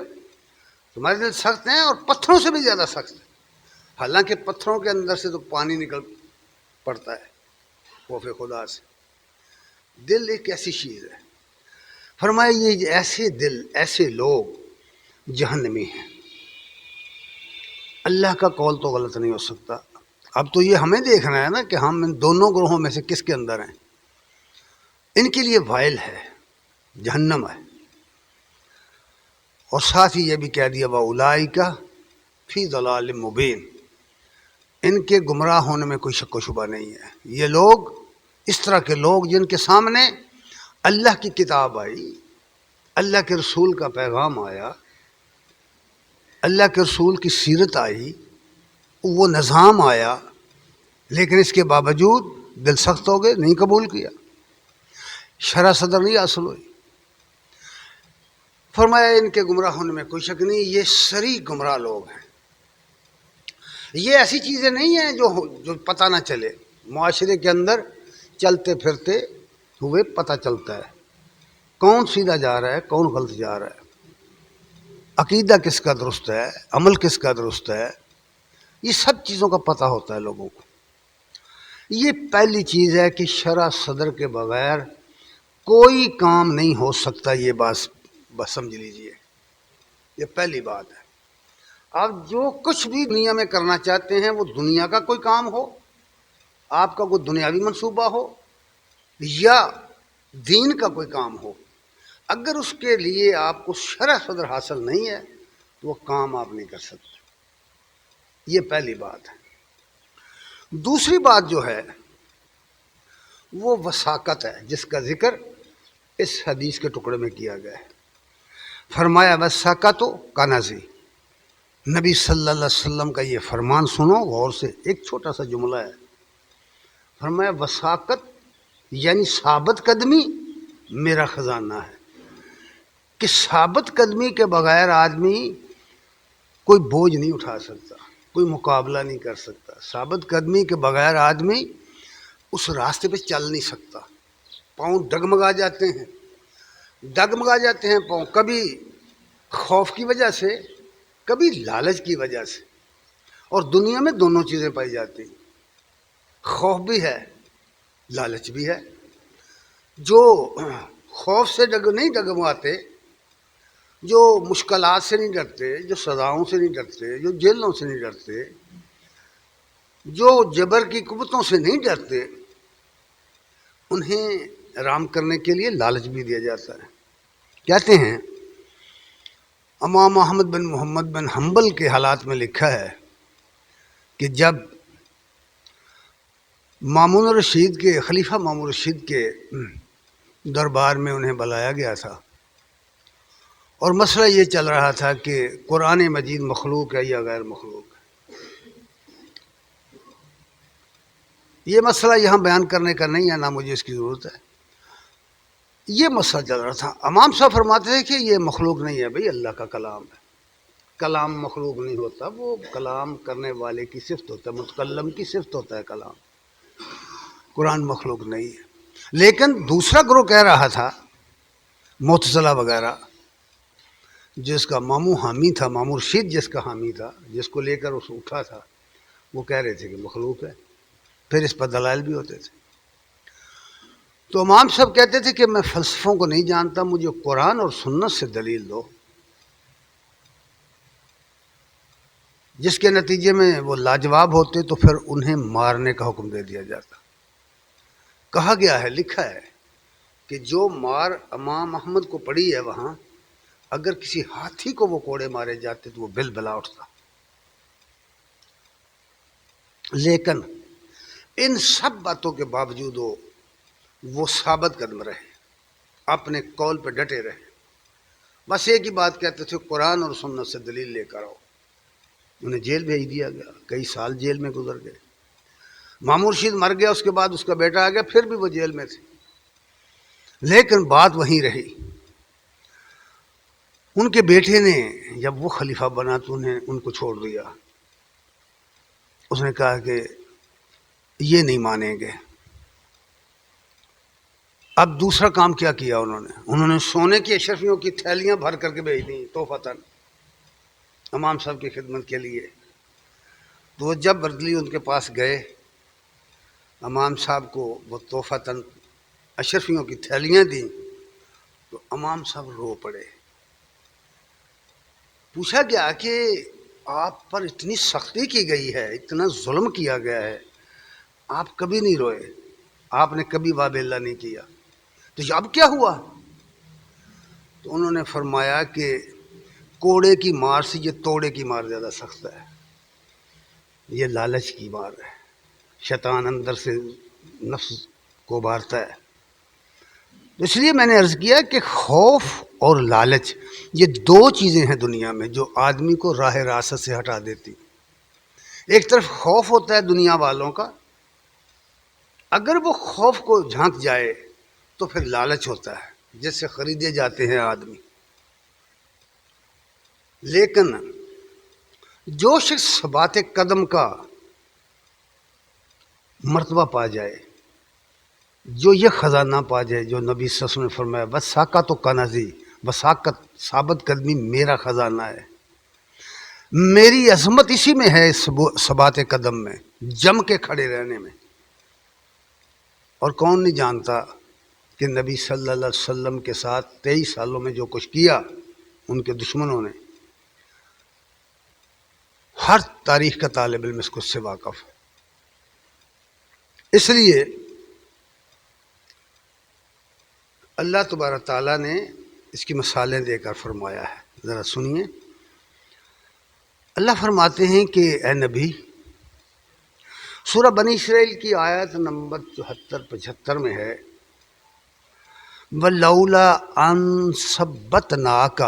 تمہارے دل سخت ہیں اور پتھروں سے بھی زیادہ سخت ہیں۔ حالانکہ پتھروں کے اندر سے تو پانی نکل پڑتا ہے خوف خدا سے۔ دل ایک ایسی چیز ہے، فرمایا یہ ایسے دل، ایسے لوگ جہنمی ہیں۔ اللہ کا قول تو غلط نہیں ہو سکتا۔ اب تو یہ ہمیں دیکھنا ہے نا کہ ہم ان دونوں گروہوں میں سے کس کے اندر ہیں۔ ان کے لیے وائل ہے، جہنم ہے، اور ساتھ ہی یہ بھی کہہ دیا وَأُولَٰئِکَ فِي ضَلَالٍ مُبِینٍ، ان کے گمراہ ہونے میں کوئی شک و شبہ نہیں ہے۔ یہ لوگ، اس طرح کے لوگ جن کے سامنے اللہ کی کتاب آئی، اللہ کے رسول کا پیغام آیا، اللہ کے رسول کی سیرت آئی، وہ نظام آیا، لیکن اس کے باوجود دل سخت ہو گئے، نہیں قبول کیا، شرح صدر نہیں حاصل ہوئی۔ فرمایا ان کے گمراہ ہونے میں کوئی شک نہیں، یہ صریح گمراہ لوگ ہیں۔ یہ ایسی چیزیں نہیں ہیں جو پتہ نہ چلے، معاشرے کے اندر چلتے پھرتے ہوئے پتہ چلتا ہے کون سیدھا جا رہا ہے، کون غلط جا رہا ہے، عقیدہ کس کا درست ہے، عمل کس کا درست ہے، یہ سب چیزوں کا پتہ ہوتا ہے لوگوں کو۔ یہ پہلی چیز ہے کہ شرح صدر کے بغیر کوئی کام نہیں ہو سکتا، یہ بس سمجھ لیجئے، یہ پہلی بات ہے۔ آپ جو کچھ بھی دنیا میں کرنا چاہتے ہیں، وہ دنیا کا کوئی کام ہو، آپ کا کوئی دنیاوی منصوبہ ہو یا دین کا کوئی کام ہو، اگر اس کے لیے آپ کو شرح صدر حاصل نہیں ہے تو وہ کام آپ نہیں کر سکتے۔ یہ پہلی بات ہے۔ دوسری بات جو ہے وہ وثاقت ہے، جس کا ذکر اس حدیث کے ٹکڑے میں کیا گیا ہے۔ فرمایا وثاقت کنزی، نبی صلی اللہ علیہ وسلم کا یہ فرمان سنو غور سے، ایک چھوٹا سا جملہ ہے۔ فرمایا وثاقت یعنی ثابت قدمی میرا خزانہ ہے، کہ ثابت قدمی کے بغیر آدمی کوئی بوجھ نہیں اٹھا سکتا، کوئی مقابلہ نہیں کر سکتا۔ ثابت قدمی کے بغیر آدمی اس راستے پہ چل نہیں سکتا، پاؤں ڈگمگا جاتے ہیں، پاؤں، کبھی خوف کی وجہ سے، کبھی لالچ کی وجہ سے۔ اور دنیا میں دونوں چیزیں پائی جاتی ہیں، خوف بھی ہے، لالچ بھی ہے۔ جو خوف سے نہیں ڈگمگاتے، جو مشکلات سے نہیں ڈرتے، جو سزاؤں سے نہیں ڈرتے، جو جیلوں سے نہیں ڈرتے، جو جبر کی قوتوں سے نہیں ڈرتے، انہیں آرام کرنے کے لیے لالچ بھی دیا جاتا ہے۔ کہتے ہیں امام احمد بن محمد بن حنبل کے حالات میں لکھا ہے کہ جب مامون الرشید کے خلیفہ مامون الرشید کے دربار میں انہیں بلایا گیا تھا، اور مسئلہ یہ چل رہا تھا کہ قرآن مجید مخلوق ہے یا غیر مخلوق ہے۔ یہ مسئلہ یہاں بیان کرنے کا نہیں ہے، نہ مجھے اس کی ضرورت ہے۔ یہ مسئلہ چل رہا تھا، امام صاحب فرماتے تھے کہ یہ مخلوق نہیں ہے بھائی، اللہ کا کلام ہے، کلام مخلوق نہیں ہوتا، وہ کلام کرنے والے کی صفت ہوتا ہے، متکلم کی صفت ہوتا ہے کلام، قرآن مخلوق نہیں ہے۔ لیکن دوسرا گروہ کہہ رہا تھا، معتزلہ وغیرہ، جس کا ماموں حامی تھا، ماموں رشید جس کا حامی تھا، جس کو لے کر اس اٹھا تھا، وہ کہہ رہے تھے کہ مخلوق ہے، پھر اس پر دلائل بھی ہوتے تھے۔ تو امام صاحب کہتے تھے کہ میں فلسفوں کو نہیں جانتا، مجھے قرآن اور سنت سے دلیل دو، جس کے نتیجے میں وہ لاجواب ہوتے تو پھر انہیں مارنے کا حکم دے دیا جاتا۔ کہا گیا ہے، لکھا ہے کہ جو مار امام احمد کو پڑی ہے وہاں، اگر کسی ہاتھی کو وہ کوڑے مارے جاتے تو وہ بل بلا اٹھتا۔ لیکن ان سب باتوں کے باوجود وہ ثابت قدم رہے، اپنے قول پہ ڈٹے رہے، بس ایک ہی بات کہتے تھے، قرآن اور سنت سے دلیل لے کر آؤ۔ انہیں جیل بھیج دیا گیا، کئی سال جیل میں گزر گئے۔ مامور رشید مر گیا، اس کے بعد اس کا بیٹا آ گیا، پھر بھی وہ جیل میں تھے، لیکن بات وہیں رہی۔ ان کے بیٹے نے جب وہ خلیفہ بنا تو انہیں ان کو چھوڑ دیا۔ اس نے کہا کہ یہ نہیں مانیں گے۔ اب دوسرا کام کیا کیا انہوں نے سونے کی اشرفیوں کی تھیلیاں بھر کر کے بھیج دیں تحفتاً امام صاحب کی خدمت کے لیے۔ تو وہ جب بردلی ان کے پاس گئے، امام صاحب کو وہ تحفتاً اشرفیوں کی تھیلیاں دیں تو امام صاحب رو پڑے۔ پوچھا گیا کہ آپ پر اتنی سختی کی گئی ہے، اتنا ظلم کیا گیا ہے، آپ کبھی نہیں روئے، آپ نے کبھی باب اللہ نہیں کیا، تو اب کیا ہوا؟ تو انہوں نے فرمایا کہ کوڑے کی مار سے یہ توڑے کی مار زیادہ سخت ہے، یہ لالچ کی مار ہے، شیطان اندر سے نفس کو بارتا ہے۔ اس لیے میں نے عرض کیا کہ خوف اور لالچ یہ دو چیزیں ہیں دنیا میں جو آدمی کو راہ راست سے ہٹا دیتی۔ ایک طرف خوف ہوتا ہے دنیا والوں کا، اگر وہ خوف کو جھانک جائے تو پھر لالچ ہوتا ہے جس سے خریدے جاتے ہیں آدمی۔ لیکن جو شخص ثبات قدم کا مرتبہ پا جائے، جو یہ خزانہ پا جائے جو نبی صلی اللہ علیہ وسلم نے فرمایا وساقت و کنزی، وساقت ثابت قدمی میرا خزانہ ہے، میری عظمت اسی میں ہے، ثبات قدم میں، جم کے کھڑے رہنے میں۔ اور کون نہیں جانتا کہ نبی صلی اللہ علیہ وسلم کے ساتھ 23 سالوں میں جو کچھ کیا ان کے دشمنوں نے، ہر تاریخ کا طالب علم اس کو سے واقف ہے۔ اس لیے اللہ تبارک تعالیٰ نے اس کی مثالیں دے کر فرمایا ہے، ذرا سنیے۔ اللہ فرماتے ہیں کہ اے نبی، سورہ بنی اسرائیل کی آیت نمبر 74-75 میں ہے، وَلَوْلَا أَن ثَبَّتْنَاكَ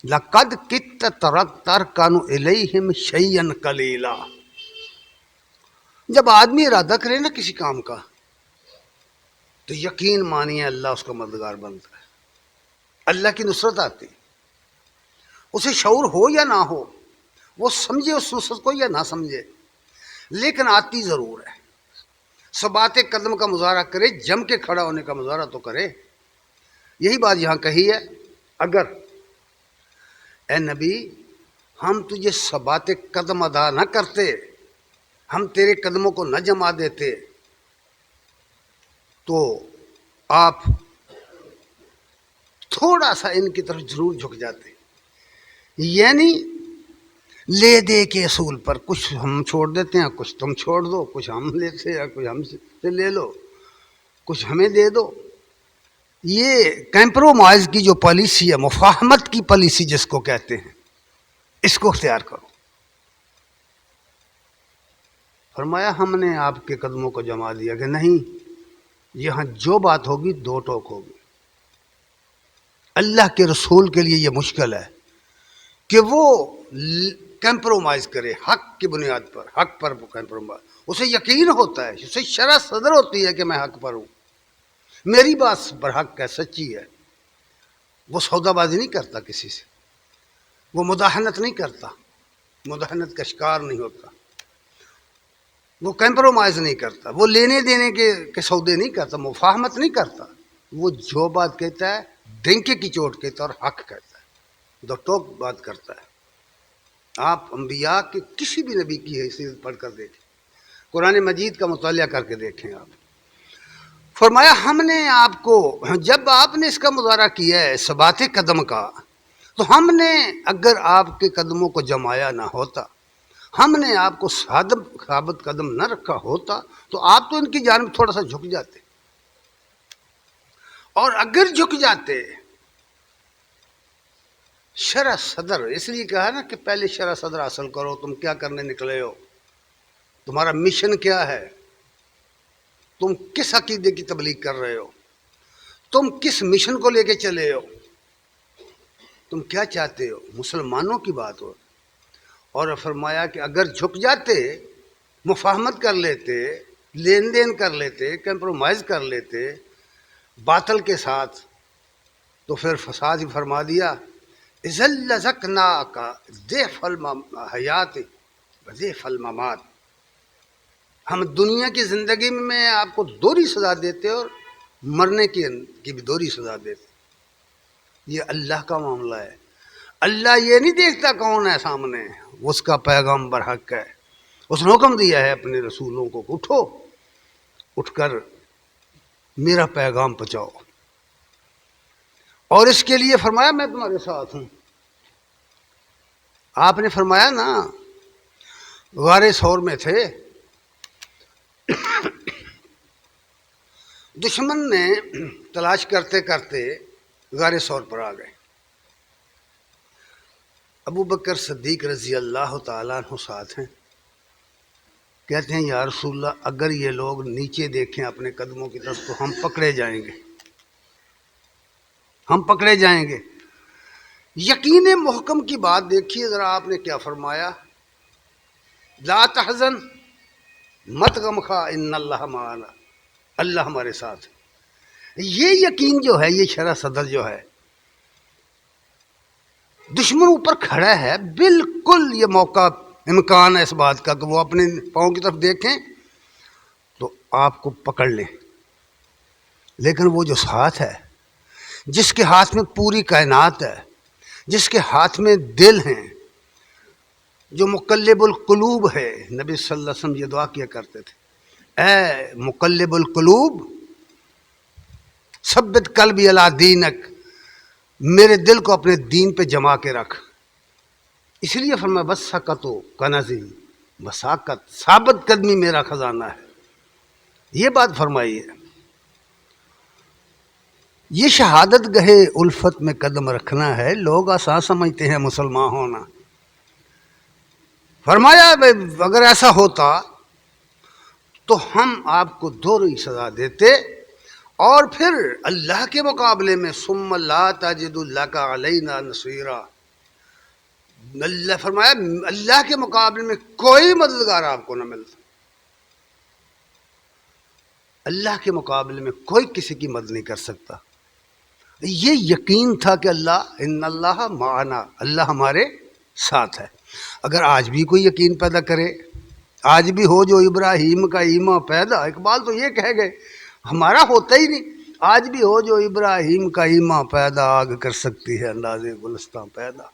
لَقَدْ كِدتَّ تَرْكَنُ إِلَيْهِمْ شَيْئًا قَلِيلًا۔ جب آدمی ارادہ کرے نا کسی کام کا تو یقین مانیے اللہ اس کا مددگار بنتا ہے، اللہ کی نصرت آتی، اسے شعور ہو یا نہ ہو، وہ سمجھے اس نصرت کو یا نہ سمجھے، لیکن آتی ضرور ہے۔ ثبات قدم کا مظاہرہ کرے، جم کے کھڑا ہونے کا مظاہرہ تو کرے۔ یہی بات یہاں کہی ہے، اگر اے نبی ہم تجھے ثبات قدم ادا نہ کرتے، ہم تیرے قدموں کو نہ جما دیتے تو آپ تھوڑا سا ان کی طرف ضرور جھک جاتے، یعنی لے دے کے اصول پر، کچھ ہم چھوڑ دیتے ہیں، کچھ تم چھوڑ دو، کچھ ہم لیتے ہیں، کچھ ہم سے لے لو، کچھ ہمیں دے دو۔ یہ کمپرومائز کی جو پالیسی ہے، مفاہمت کی پالیسی جس کو کہتے ہیں، اس کو اختیار کرو۔ فرمایا ہم نے آپ کے قدموں کو جما دیا کہ نہیں، یہاں جو بات ہوگی دو ٹوک ہوگی۔ اللہ کے رسول کے لیے یہ مشکل ہے کہ وہ کمپرومائز کرے حق کی بنیاد پر، حق پر کمپرومائز، اسے یقین ہوتا ہے، اسے شرح صدر ہوتی ہے کہ میں حق پر ہوں، میری بات برحق ہے، سچی ہے۔ وہ سودا بازی نہیں کرتا کسی سے، وہ مداحنت نہیں کرتا، مداحنت کا شکار نہیں ہوتا، وہ کمپرومائز نہیں کرتا، وہ لینے دینے کے سودے نہیں کرتا، مفاہمت نہیں کرتا، وہ جو بات کہتا ہے ڈنکے کی چوٹ کہتا ہے اور حق کہتا ہے، دو ٹوک بات کرتا ہے۔ آپ انبیاء کے کسی بھی نبی کی حیثیت پڑھ کر دیکھیں، قرآن مجید کا مطالعہ کر کے دیکھیں آپ۔ فرمایا ہم نے آپ کو، جب آپ نے اس کا مظاہرہ کیا ہے ثبات قدم کا، تو ہم نے اگر آپ کے قدموں کو جمایا نہ ہوتا، ہم نے آپ کو ثابت قدم نہ رکھا ہوتا تو آپ تو ان کی جانب تھوڑا سا جھک جاتے، اور اگر جھک جاتے شرح صدر، اس لیے کہا نا کہ پہلے شرح صدر حاصل کرو، تم کیا کرنے نکلے ہو، تمہارا مشن کیا ہے، تم کس عقیدے کی تبلیغ کر رہے ہو، تم کس مشن کو لے کے چلے ہو، تم کیا چاہتے ہو؟ مسلمانوں کی بات ہو. اور فرمایا کہ اگر جھک جاتے، مفاہمت کر لیتے، لین دین کر لیتے، کمپرومائز کر لیتے باطل کے ساتھ، تو پھر فساد ہی فرما دیا. اذا لذقناک ضعف الحیات وضعف الممات. ہم دنیا کی زندگی میں آپ کو دوہری سزا دیتے اور مرنے کی بھی دوہری سزا دیتے. یہ اللہ کا معاملہ ہے. اللہ یہ نہیں دیکھتا کون ہے سامنے، اس کا پیغام برحق ہے. اس نے حکم دیا ہے اپنے رسولوں کو، اٹھو، اٹھ کر میرا پیغام پہنچاؤ. اور اس کے لیے فرمایا میں تمہارے ساتھ ہوں. آپ نے فرمایا نا، غار ثور میں تھے، دشمن نے تلاش کرتے کرتے غار ثور پر آ گئے. ابو بکر صدیق رضی اللہ تعالیٰ عنہ ساتھ ہیں. کہتے ہیں یا رسول اللہ اگر یہ لوگ نیچے دیکھیں اپنے قدموں کی طرف تو ہم پکڑے جائیں گے، ہم پکڑے جائیں گے. یقین محکم کی بات دیکھیے ذرا، آپ نے کیا فرمایا، لا تحزن، مت غم خا، ان اللہ معنا، اللہ ہمارے ساتھ. یہ یقین جو ہے، یہ شرح صدر جو ہے، دشمن اوپر کھڑا ہے، بالکل یہ موقع امکان ہے اس بات کا کہ وہ اپنے پاؤں کی طرف دیکھیں تو آپ کو پکڑ لیں. لیکن وہ جو ساتھ ہے، جس کے ہاتھ میں پوری کائنات ہے، جس کے ہاتھ میں دل ہیں، جو مقلب القلوب ہے. نبی صلی اللہ علیہ وسلم یہ دعا کیا کرتے تھے، اے مقلب القلوب ثبت قلبی علی دینک، میرے دل کو اپنے دین پہ جما کے رکھ. اس لیے فرمایا بسکتو کنزی، بساکت ثابت قدمی میرا خزانہ ہے. یہ بات فرمائی ہے. یہ شہادت گہے الفت میں قدم رکھنا ہے. لوگ آسان سمجھتے ہیں مسلمان ہونا. فرمایا اگر ایسا ہوتا تو ہم آپ کو دوہری سزا دیتے، اور پھر اللہ کے مقابلے میں ثم لا تجد لک علینا نصیرا. اللہ فرمایا اللہ کے مقابلے میں کوئی مددگار آپ کو نہ ملتا. اللہ کے مقابلے میں کوئی کسی کی مدد نہیں کر سکتا. یہ یقین تھا کہ اللہ ان اللہ معنا، اللہ ہمارے ساتھ ہے. اگر آج بھی کوئی یقین پیدا کرے، آج بھی ہو جو ابراہیم کا ایمان پیدا، اقبال تو یہ کہہ گئے ہمارا ہوتا ہی نہیں، آج بھی ہو جو ابراہیم کا ایمان پیدا، آگ کر سکتی ہے انداز گلستان پیدا.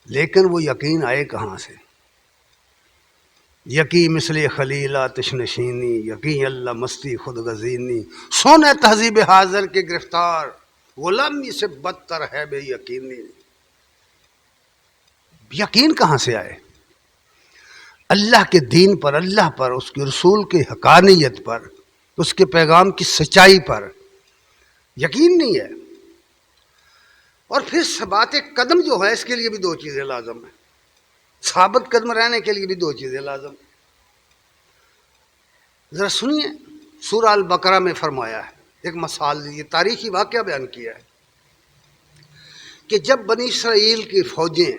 لیکن وہ یقین آئے کہاں سے؟ یقین مثل خلیل آتش نشینی، یقین اللہ مستی خود غزینی، سونے تہذیب حاضر کے گرفتار، غلامی سے بدتر ہے بے یقینی. یقین کہاں سے آئے؟ اللہ کے دین پر، اللہ پر، اس کے رسول کی حقانیت پر، اس کے پیغام کی سچائی پر یقین نہیں ہے. اور پھر ثبات قدم جو ہے، اس کے لیے بھی دو چیزیں لازم ہیں. ثابت قدم رہنے کے لیے بھی دو چیزیں لازم ہیں. ذرا سنیے، سورہ البقرہ میں فرمایا ہے، ایک مثال یہ تاریخی واقعہ بیان کیا ہے کہ جب بنی اسرائیل کی فوجیں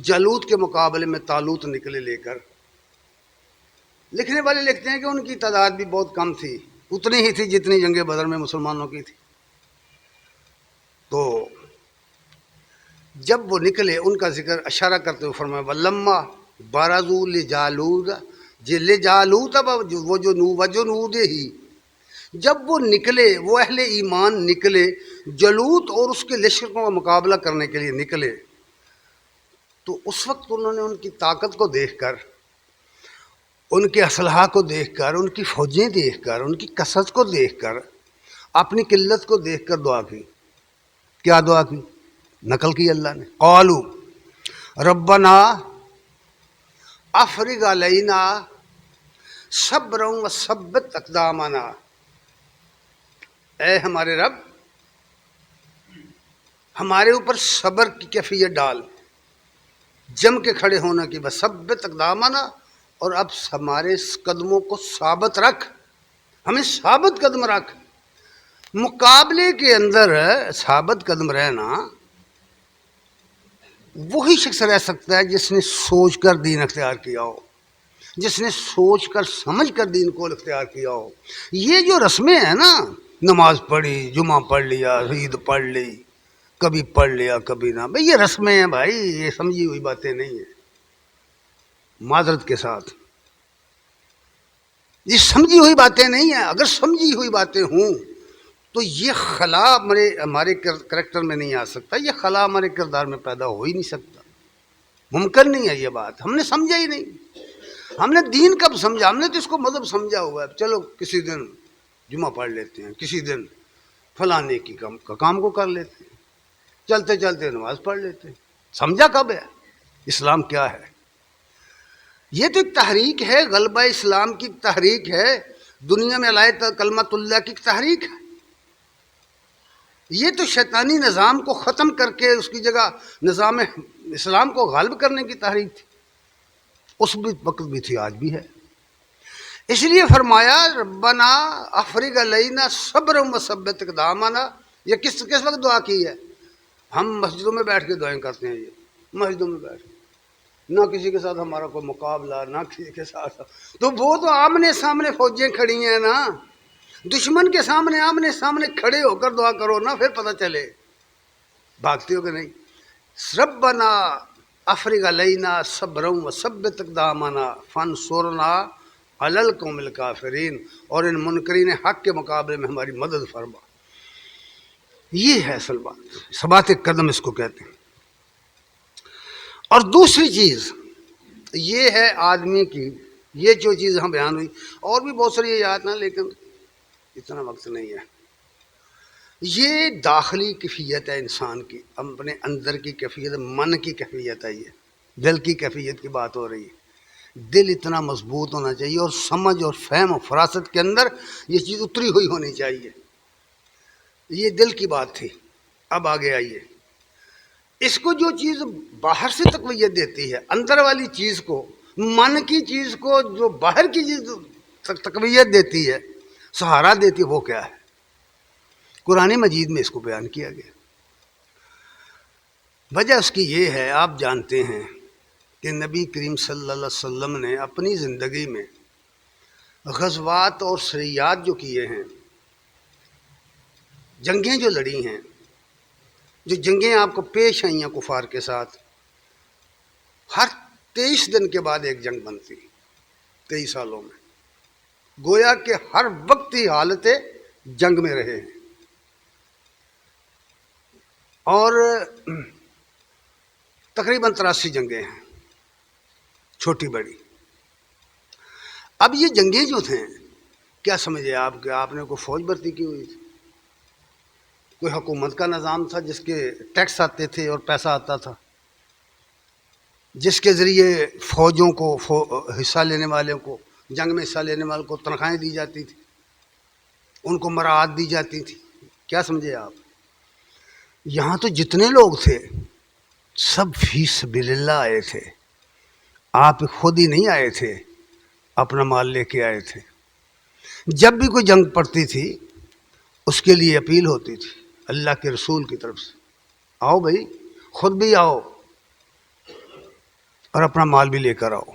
جالوت کے مقابلے میں طالوت نکلے لے کر، لکھنے والے لکھتے ہیں کہ ان کی تعداد بھی بہت کم تھی، اتنی ہی تھی جتنی جنگ بدر میں مسلمانوں کی تھی. تو جب وہ نکلے ان کا ذکر اشارہ کرتے ہوئے فرمایا وَلَمَّا بَرَزُوا لِجَالُوتَ، لِجَالُوتَ وَجُنُودِهِ، جب وہ نکلے، وہ اہل ایمان نکلے جالوت اور اس کے لشکروں کا مقابلہ کرنے کے لیے نکلے، تو اس وقت انہوں نے ان کی طاقت کو دیکھ کر، ان کے اسلحہ کو دیکھ کر، ان کی فوجیں دیکھ کر، ان کی کثرت کو دیکھ کر، اپنی قلت کو دیکھ کر دعا کی. کیا دعا کی؟ نقل کی اللہ نے، قالو ربنا افرغ علینا صبرا وثبت اقدامنا، اے ہمارے رب ہمارے اوپر صبر کی کیفیت ڈال، جم کے کھڑے ہونے کی، وثبت اقدامنا، اور اب ہمارے قدموں کو ثابت رکھ، ہمیں ثابت قدم رکھ۔ مقابلے کے اندر ثابت قدم رہنا وہی شخص رہ سکتا ہے جس نے سوچ کر دین اختیار کیا ہو، جس نے سوچ کر سمجھ کر دین کو اختیار کیا ہو۔ یہ جو رسمیں ہیں نا، نماز پڑھی، جمعہ پڑھ لیا، عید پڑھ لی، کبھی پڑھ لیا کبھی نہ، بھئی یہ رسمیں ہیں بھائی، یہ سمجھی ہوئی باتیں نہیں ہیں۔ معذرت کے ساتھ یہ سمجھی ہوئی باتیں نہیں ہیں۔ اگر سمجھی ہوئی باتیں ہوں تو یہ خلا ہمارے کریکٹر میں نہیں آ سکتا، یہ خلا ہمارے کردار میں پیدا ہو ہی نہیں سکتا، ممکن نہیں ہے یہ بات۔ ہم نے سمجھا ہی نہیں، ہم نے دین کب سمجھا؟ ہم نے تو اس کو مذہب سمجھا ہوا ہے، چلو کسی دن جمعہ پڑھ لیتے ہیں، کسی دن فلاں نیکی کام کو کر لیتے ہیں، چلتے چلتے نماز پڑھ لیتے ہیں۔ سمجھا کب ہے اسلام کیا ہے؟ یہ تو ایک تحریک ہے، غلبہ اسلام کی تحریک ہے، دنیا میں علائے کلمت اللہ کی تحریک ہے۔ یہ تو شیطانی نظام کو ختم کر کے اس کی جگہ نظام اسلام کو غالب کرنے کی تحریک تھی، اس وقت بھی تھی، آج بھی ہے۔ اس لیے فرمایا ربنا افرغ علینا صبرا وثبت اقدامنا۔ یہ کس وقت دعا کی ہے؟ ہم مسجدوں میں بیٹھ کے دعائیں کرتے ہیں، یہ مسجدوں میں بیٹھ کے، نہ کسی کے ساتھ ہمارا کوئی مقابلہ، نہ کسی کے ساتھ، تو وہ تو آمنے سامنے فوجیں کھڑی ہیں نا، دشمن کے سامنے آمنے سامنے کھڑے ہو کر دعا کرو نا، پھر پتہ چلے بھاگتے ہو کہ نہیں۔ ربنا افرغ علینا صبرا وثبت اقدامنا فانصرنا علی القوم الکافرین، اور ان منکرین حق کے مقابلے میں ہماری مدد فرما۔ یہ ہے اصل بات، ثبات قدم اس کو کہتے ہیں۔ اور دوسری چیز یہ ہے آدمی کی، یہ جو چیز ہم بیان ہوئی، اور بھی بہت ساری یاد ہیں لیکن اتنا وقت نہیں ہے۔ یہ داخلی کیفیت ہے انسان کی، اپنے اندر کی کیفیت، من کی کیفیت ہے، یہ دل کی کیفیت کی بات ہو رہی ہے۔ دل اتنا مضبوط ہونا چاہیے، اور سمجھ اور فہم اور فراست کے اندر یہ چیز اتری ہوئی ہونی چاہیے۔ یہ دل کی بات تھی، اب آگے آئیے۔ اس کو جو چیز باہر سے تقویت دیتی ہے، اندر والی چیز کو، من کی چیز کو جو باہر کی چیز تقویت دیتی ہے، سہارا دیتی ہے، وہ کیا ہے؟ قرآن مجید میں اس کو بیان کیا گیا۔ وجہ اس کی یہ ہے، آپ جانتے ہیں کہ نبی کریم صلی اللہ علیہ وسلم نے اپنی زندگی میں غزوات اور سریات جو کیے ہیں، جنگیں جو لڑی ہیں، جو جنگیں آپ کو پیش آئیں ہیں کفار کے ساتھ، ہر 23 دن کے بعد ایک جنگ بنتی، 23 سالوں میں، گویا کہ ہر وقت ہی حالت جنگ میں رہے ہیں۔ اور تقریباً 83 جنگیں ہیں، چھوٹی بڑی۔ اب یہ جنگیں جو تھیں، کیا سمجھے آپ کہ آپ نے کوئی فوج بھرتی کی ہوئی تھی؟ کوئی حکومت کا نظام تھا جس کے ٹیکس آتے تھے اور پیسہ آتا تھا، جس کے ذریعے فوجوں کو، حصہ لینے والوں کو، جنگ میں حصہ لینے والوں کو تنخواہیں دی جاتی تھی، ان کو مراعات دی جاتی تھی؟ کیا سمجھے آپ؟ یہاں تو جتنے لوگ تھے سب فی سبیل اللہ آئے تھے، آپ خود ہی نہیں آئے تھے، اپنا مال لے کے آئے تھے۔ جب بھی کوئی جنگ پڑتی تھی اس کے لیے اپیل ہوتی تھی اللہ کے رسول کی طرف سے، آؤ بھائی، خود بھی آؤ اور اپنا مال بھی لے کر آؤ۔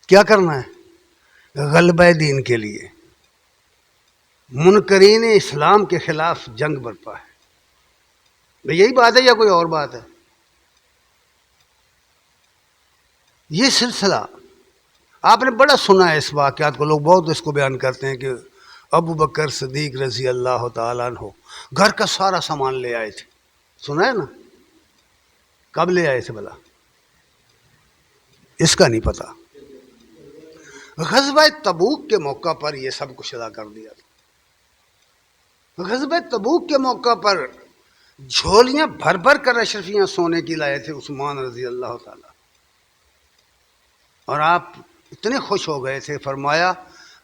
کیا کرنا ہے؟ غلبہ دین کے لیے، منکرین اسلام کے خلاف جنگ برپا ہے۔ یہی بات ہے یا کوئی اور بات ہے؟ یہ سلسلہ آپ نے بڑا سنا ہے، اس واقعات کو لوگ بہت اس کو بیان کرتے ہیں کہ ابو بکر صدیق رضی اللہ تعالیٰ عنہ گھر کا سارا سامان لے آئے تھے، سنا ہے نا؟ کب لے آئے تھے بھلا؟ اس کا نہیں پتا۔ غزوہ تبوک کے موقع پر یہ سب کچھ ادا کر دیا تھا۔ غزوہ تبوک کے موقع پر جھولیاں بھر بھر کر اشرفیاں سونے کی لائے تھے عثمان رضی اللہ تعالیٰ، اور آپ اتنے خوش ہو گئے تھے، فرمایا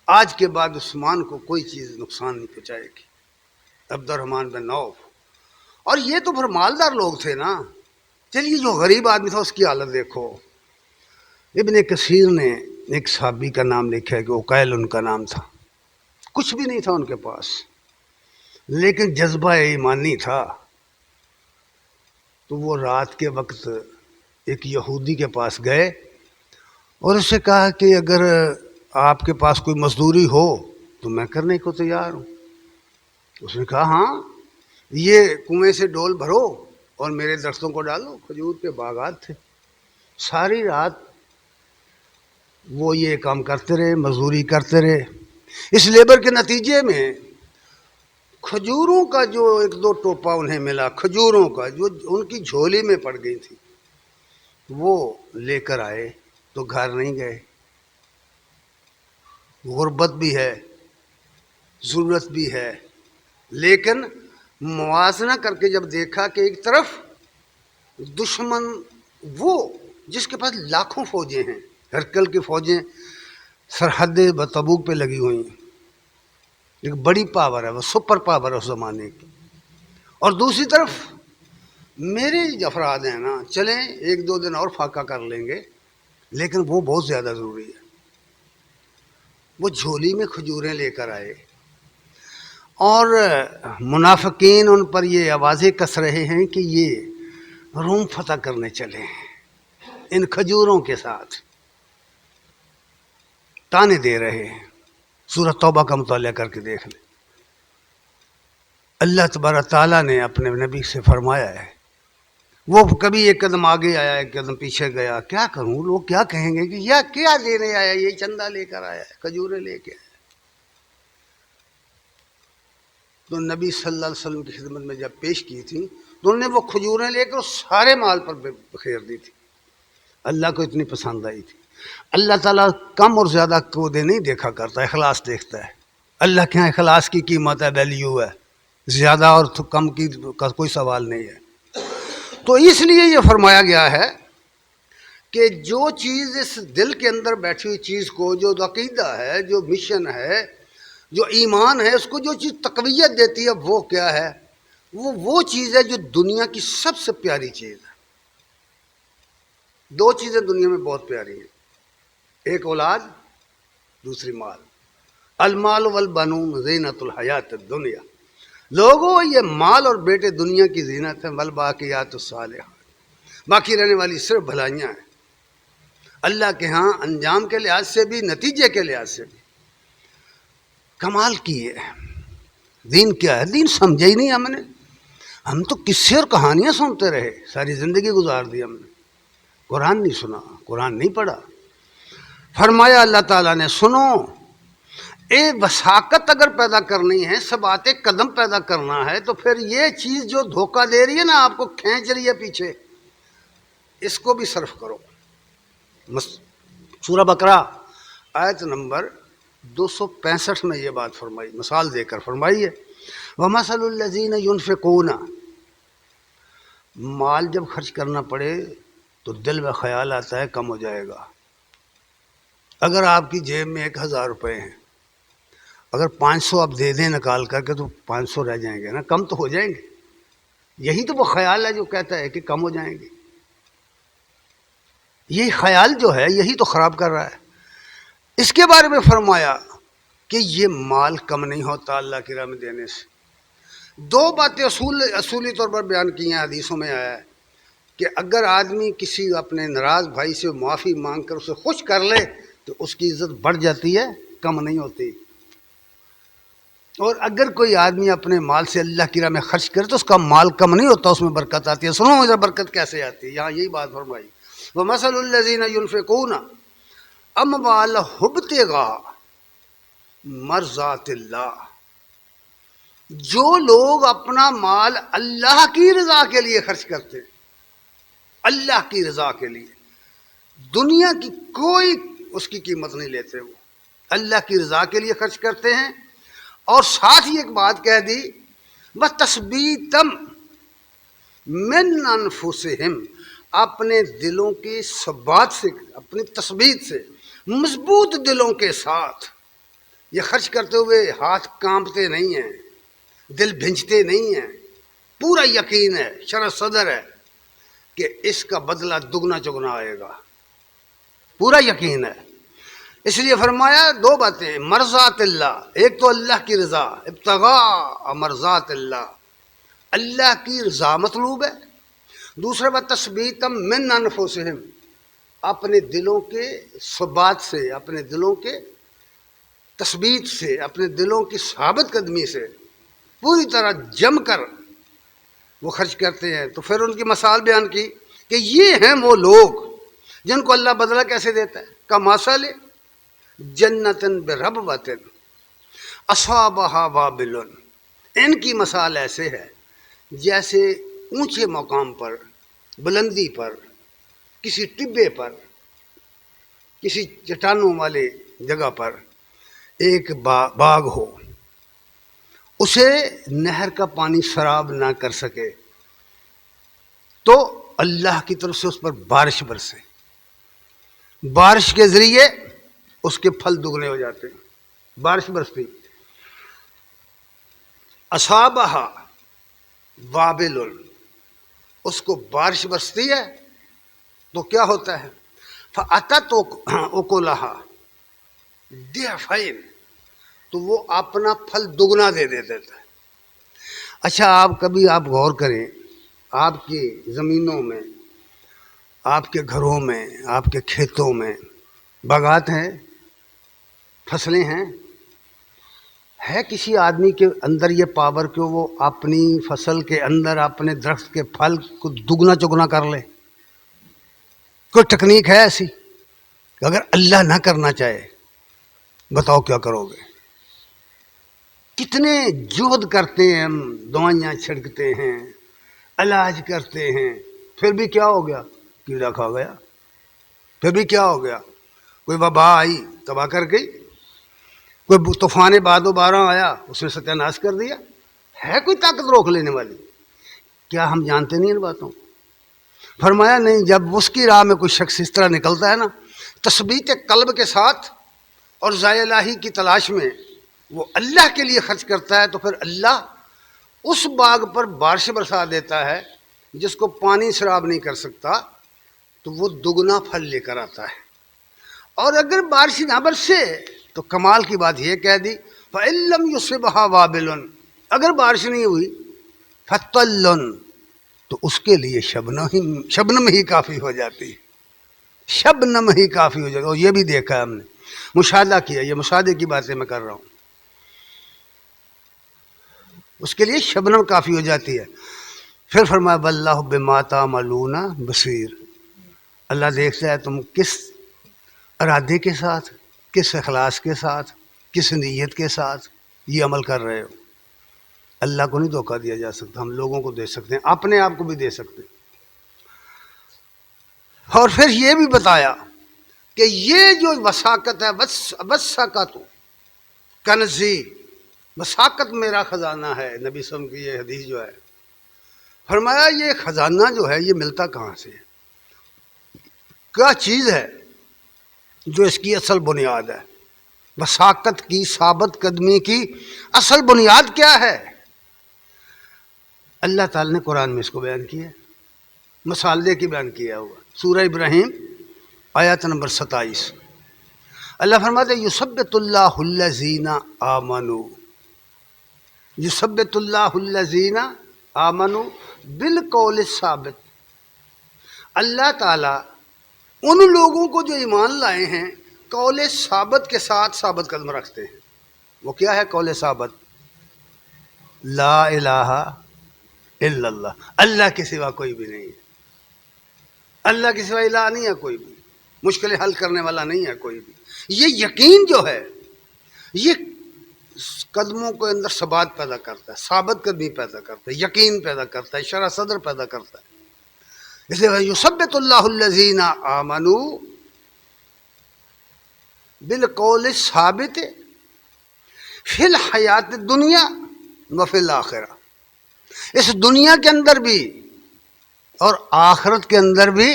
آج کے بعد عثمان کو کوئی چیز نقصان نہیں پہنچائے گی۔ عبد الرحمن بن عوف، اور یہ تو پھر مالدار لوگ تھے نا، چلیے جو غریب آدمی تھا اس کی حالت دیکھو، ابن کثیر نے ایک صحابی کا نام لکھا ہے کہ عقیل ان کا نام تھا، کچھ بھی نہیں تھا ان کے پاس، لیکن جذبہ ایمانی تھا. تو وہ رات کے وقت ایک یہودی کے پاس گئے اور اس سے کہا کہ اگر آپ کے پاس کوئی مزدوری ہو تو میں کرنے کو تیار ہوں. اس نے کہا ہاں، یہ کنویں سے ڈول بھرو اور میرے درختوں کو ڈالو. کھجور کے باغات تھے. ساری رات وہ یہ کام کرتے رہے، مزدوری کرتے رہے. اس لیبر کے نتیجے میں کھجوروں کا جو ایک دو ٹوپا انہیں ملا، کھجوروں کا جو ان کی جھولی میں پڑ گئی تھی، وہ لے کر آئے تو گھر نہیں گئے. غربت بھی ہے، ضرورت بھی ہے، لیکن موازنہ کر کے جب دیکھا کہ ایک طرف دشمن وہ جس کے پاس لاکھوں فوجیں ہیں، ہرکل کی فوجیں سرحد تبوک پہ لگی ہوئی ہیں، ایک بڑی پاور ہے، وہ سپر پاور ہے اس زمانے کی، اور دوسری طرف میرے افراد ہیں نا، چلیں ایک دو دن اور فاقہ کر لیں گے، لیکن وہ بہت زیادہ ضروری ہے. وہ جھولی میں کھجوریں لے کر آئے اور منافقین ان پر یہ آوازیں کس رہے ہیں کہ یہ روم فتح کرنے چلے ہیں، ان کھجوروں کے ساتھ تانے دے رہے ہیں. سورۃ توبہ کا مطالعہ کر کے دیکھ لیں. اللہ تبارک تعالیٰ نے اپنے نبی سے فرمایا ہے، وہ کبھی ایک قدم آگے آیا ایک قدم پیچھے گیا. کیا کروں، لوگ کیا کہیں گے کہ یہ کیا لینے آیا، یہ چندہ لے کر آیا ہے، کھجوریں لے کے آیا. تو نبی صلی اللہ علیہ وسلم کی خدمت میں جب پیش کی تھی تو انہوں نے وہ کھجوریں لے کر سارے مال پر بکھیر دی تھی. اللہ کو اتنی پسند آئی تھی. اللہ تعالیٰ کم اور زیادہ کو دے نہیں دیکھا کرتا، اخلاص دیکھتا ہے. اللہ کے یہاں اخلاص کی قیمت ہے، ویلیو ہے، زیادہ اور کم کی کا کوئی سوال نہیں ہے. تو اس لیے یہ فرمایا گیا ہے کہ جو چیز اس دل کے اندر بیٹھی ہوئی چیز کو، جو عقیدہ ہے، جو مشن ہے، جو ایمان ہے، اس کو جو چیز تقویت دیتی ہے وہ کیا ہے؟ وہ چیز ہے جو دنیا کی سب سے پیاری چیز ہے. دو چیزیں دنیا میں بہت پیاری ہیں، ایک اولاد، دوسری مال. المال والبنون زینت الحیات الدنیا. لوگوں، یہ مال اور بیٹے دنیا کی زینت ہے. والباقیات الصالحات، باقی رہنے والی صرف بھلائیاں ہیں. اللہ کے ہاں انجام کے لحاظ سے بھی، نتیجے کے لحاظ سے بھی کمال کی ہے. دین کیا ہے؟ دین سمجھا ہی نہیں ہم نے. ہم تو قصے اور کہانیاں سنتے رہے، ساری زندگی گزار دی ہم نے. قرآن نہیں سنا، قرآن نہیں پڑھا. فرمایا اللہ تعالیٰ نے، سنو، وساقت اگر پیدا کرنی ہے، ثبات قدم پیدا کرنا ہے، تو پھر یہ چیز جو دھوکہ دے رہی ہے نا، آپ کو کھینچ رہی ہے پیچھے، اس کو بھی صرف کرو. سورہ بقرہ آیت نمبر 265 میں یہ بات فرمائی، مثال دے کر فرمائی ہے. وَمَثَلُ الَّذِينَ يُنْفِقُونَ. مال جب خرچ کرنا پڑے تو دل میں خیال آتا ہے کم ہو جائے گا. اگر آپ کی جیب میں 1000 روپے ہیں، اگر 500 آپ دے دیں نکال کر کے تو 500 رہ جائیں گے نا، کم تو ہو جائیں گے. یہی تو وہ خیال ہے جو کہتا ہے کہ کم ہو جائیں گے. یہ خیال جو ہے یہی تو خراب کر رہا ہے. اس کے بارے میں فرمایا کہ یہ مال کم نہیں ہوتا اللہ کی راہ میں دینے سے. دو باتیں اصولی طور پر بیان کی ہیں، حدیثوں میں آیا ہے کہ اگر آدمی کسی اپنے ناراض بھائی سے معافی مانگ کر اسے خوش کر لے تو اس کی عزت بڑھ جاتی ہے، کم نہیں ہوتی. اور اگر کوئی آدمی اپنے مال سے اللہ کی راہ میں خرچ کرے تو اس کا مال کم نہیں ہوتا، اس میں برکت آتی ہے. سنو مجھے برکت کیسے آتی ہے، یہاں یہی بات فرمائی. وَمَثَلُ الَّذِينَ يُنْفِقُونَ أَمْوَالَهُمُ ابْتِغَاءَ مَرْضَاتِ اللَّهِ. جو لوگ اپنا مال اللہ کی رضا کے لیے خرچ کرتے، اللہ کی رضا کے لیے، دنیا کی کوئی اس کی قیمت نہیں لیتے، وہ اللہ کی رضا کے لیے خرچ کرتے ہیں. اور ساتھ ہی ایک بات کہہ دی، وَتَثْبِيتًا مِّنْ أَنفُسِهِمْ. اپنے دلوں کے ثبات سے، اپنی تثبیت سے، مضبوط دلوں کے ساتھ یہ خرچ کرتے ہوئے ہاتھ کانپتے نہیں ہیں، دل بھنجتے نہیں ہیں، پورا یقین ہے، شرح صدر ہے کہ اس کا بدلہ دگنا چگنا آئے گا. پورا یقین ہے۔ اس لیے فرمایا دو باتیں، مرضات اللہ، ایک تو اللہ کی رضا، ابتغاء مرضات اللہ، اللہ کی رضا مطلوب ہے۔ دوسرا بات تثبیتا من انفسہم، اپنے دلوں کے ثبات سے، اپنے دلوں کے تثبیت سے، اپنے دلوں کی ثابت قدمی سے پوری طرح جم کر وہ خرچ کرتے ہیں۔ تو پھر ان کی مثال بیان کی کہ یہ ہیں وہ لوگ جن کو اللہ بدلہ کیسے دیتا ہے، کمثل جنت بربوۃ اصابھا وابل، ان کی مثال ایسے ہے جیسے اونچے مقام پر، بلندی پر، کسی ٹبے پر، کسی چٹانوں والے جگہ پر ایک باغ ہو، اسے نہر کا پانی سراب نہ کر سکے تو اللہ کی طرف سے اس پر بارش برسے، بارش کے ذریعے اس کے پھل دگنے ہو جاتے ہیں۔ بارش برستی، اصابھا وابل، اس کو بارش برستی ہے تو کیا ہوتا ہے، فَأَتَتْ أُكُلَهَا ضِعْفَيْنِ، تو وہ اپنا پھل دگنا دے دیتا ہے۔ اچھا آپ کبھی آپ غور کریں، آپ کی زمینوں میں، آپ کے گھروں میں، آپ کے کھیتوں میں باغات ہیں، فصلیں ہیں، ہے کسی آدمی کے اندر یہ پاور کہ وہ اپنی فصل کے اندر اپنے درخت کے پھل کو دگنا چگنا کر لے؟ کوئی ٹیکنیک ہے ایسی؟ اگر اللہ نہ کرنا چاہے بتاؤ کیا کرو گے؟ کتنے جہد کرتے ہیں ہم، دوائیاں چھڑکتے ہیں، علاج کرتے ہیں، پھر بھی کیا ہو گیا؟ کیڑا کھا گیا۔ پھر بھی کیا ہو گیا؟ کوئی وبا آئی تباہ کر گئی، کوئی طوفان باد و بارہ آیا اس نے ستیہ ناش کر دیا۔ ہے کوئی طاقت روک لینے والی؟ کیا ہم جانتے نہیں ان باتوں کو؟ فرمایا نہیں، جب اس کی راہ میں کوئی شخص اس طرح نکلتا ہے نا تثبیت قلب کے ساتھ اور ذائع الہی کی تلاش میں، وہ اللہ کے لیے خرچ کرتا ہے تو پھر اللہ اس باغ پر بارش برسا دیتا ہے جس کو پانی سراب نہیں کر سکتا، تو وہ دگنا پھل لے کر آتا ہے۔ اور اگر بارش نہ برسے تو کمال کی بات یہ کہہ دی فَإِن لَّمْ يُصِبْهَا وَابِلٌ، اگر بارش نہیں ہوئی فَطَلٌ، تو اس کے لیے شبنم ہی کافی ہو جاتی ہے، شبنم ہی کافی ہو جاتی ہے۔ اور یہ بھی دیکھا ہے ہم نے، مشاہدہ کیا، یہ مشاہدے کی باتیں میں کر رہا ہوں، اس کے لیے شبنم کافی ہو جاتی ہے۔ پھر فرمایا وَاللَّهُ بِمَا تَعْمَلُونَ بَصِيرٌ، اللہ دیکھتا ہے تم کس ارادے کے ساتھ، کس اخلاص کے ساتھ، کس نیت کے ساتھ یہ عمل کر رہے ہو۔ اللہ کو نہیں دھوکہ دیا جا سکتا، ہم لوگوں کو دے سکتے ہیں، اپنے آپ کو بھی دے سکتے ہیں۔ اور پھر یہ بھی بتایا کہ یہ جو وساقت ہے، وساقت کنزی، وساقت میرا خزانہ ہے، نبی صلی اللہ علیہ وسلم کی یہ حدیث جو ہے، فرمایا یہ خزانہ جو ہے یہ ملتا کہاں سے ہے؟ کیا چیز ہے جو اس کی اصل بنیاد ہے؟ وساقت کی، ثابت قدمی کی اصل بنیاد کیا ہے؟ اللہ تعالی نے قرآن میں اس کو بیان کیا، مثال دے کے بیان کیا ہوا، سورہ ابراہیم آیت نمبر 27۔ اللہ فرماتے ہیں یثبت اللہ الذین آمنوا، یثبت اللہ الذین آمنوا بالقول الثابت، اللہ تعالیٰ ان لوگوں کو جو ایمان لائے ہیں قول ثابت کے ساتھ ثابت قدم رکھتے ہیں۔ وہ کیا ہے قول ثابت؟ لا الہ الا اللہ، اللہ کے سوا کوئی بھی نہیں ہے، اللہ کے سوا الہ نہیں ہے کوئی بھی، مشکلیں حل کرنے والا نہیں ہے کوئی بھی۔ یہ یقین جو ہے یہ قدموں کے اندر ثبات پیدا کرتا ہے، ثابت قدمی پیدا کرتا ہے، یقین پیدا کرتا ہے، شرح صدر پیدا کرتا ہے۔ اس لیے یثبت اللہ الذین آمنوا بالقول الثابت فی الحیات الدنیا وفی الآخرہ، اس دنیا کے اندر بھی اور آخرت کے اندر بھی۔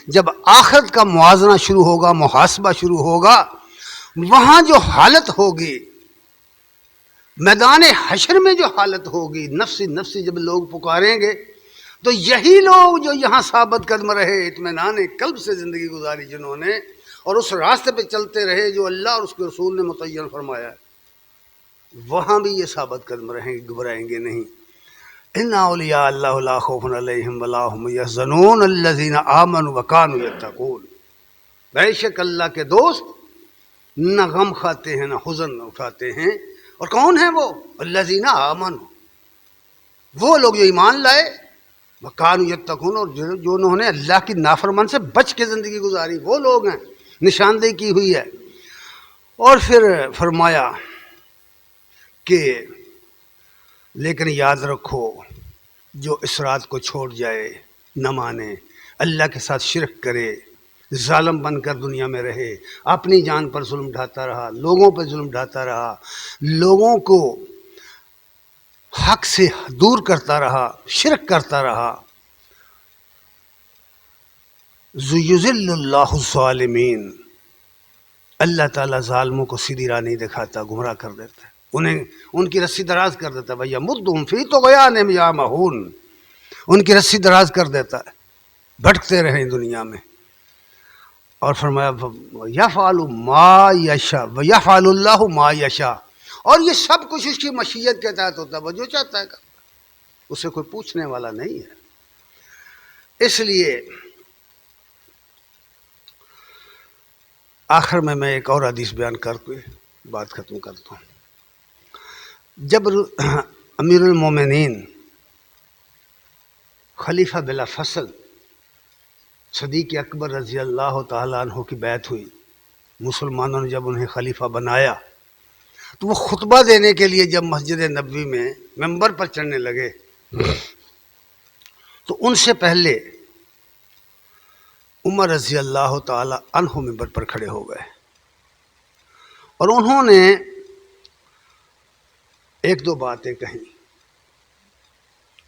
جب آخرت کا موازنہ شروع ہوگا، محاسبہ شروع ہوگا، وہاں جو حالت ہوگی، میدان حشر میں جو حالت ہوگی، نفسی نفسی جب لوگ پکاریں گے، تو یہی لوگ جو یہاں ثابت قدم رہے، اطمینان قلب سے زندگی گزاری جنہوں نے، اور اس راستے پہ چلتے رہے جو اللہ اور اس کے رسول نے متعین فرمایا ہے، وہاں بھی یہ ثابت قدم رہیں گے، گھبرائیں گے نہیں۔ ان اولیاء اللہ لا خوف علیہم ولا هم یحزنون الذین آمنوا وکانوا یتقون، بے شک اللہ کے دوست نہ غم کھاتے ہیں نہ حزن اٹھاتے ہیں، اور کون ہیں وہ؟ الذین آمنوا، وہ لوگ جو ایمان لائے، وکانوا یتقون، اور جو انہوں نے اللہ کی نافرمان سے بچ کے زندگی گزاری، وہ لوگ ہیں، نشاندہی کی ہوئی ہے۔ اور پھر فرمایا کہ لیکن یاد رکھو جو اس رات کو چھوڑ جائے، نہ مانے، اللہ کے ساتھ شرک کرے، ظالم بن کر دنیا میں رہے، اپنی جان پر ظلم ڈھاتا رہا، لوگوں پر ظلم ڈھاتا رہا، لوگوں کو حق سے دور کرتا رہا، شرک کرتا رہا، یذل اللہ الظالمین، اللہ تعالیٰ ظالموں کو سیدھی راہ نہیں دکھاتا، گمراہ کر دیتا ہے، انہیں ان کی رسی دراز کر دیتا ہے، بھیا مدہم فی طغیانہم یعمہون، ان کی رسی دراز کر دیتا ہے، بھٹکتے رہیں دنیا میں۔ اور فرمایا یفعل ما یشاء ویفعل اللہ ما یشاء، اور یہ سب کچھ اس کی مشیت کے تحت ہوتا ہے، وہ جو چاہتا ہے کرتا ہے، اسے کوئی پوچھنے والا نہیں ہے۔ اس لیے آخر میں ایک اور حدیث بیان کر کے بات ختم کرتا ہوں۔ جب امیر المومنین خلیفہ بلا فصل صدیق اکبر رضی اللہ تعالیٰ عنہ کی بیعت ہوئی، مسلمانوں نے جب انہیں خلیفہ بنایا تو وہ خطبہ دینے کے لیے جب مسجد نبوی میں ممبر پر چڑھنے لگے تو ان سے پہلے عمر رضی اللہ تعالیٰ عنہ ممبر پر کھڑے ہو گئے، اور انہوں نے ایک دو باتیں کہیں،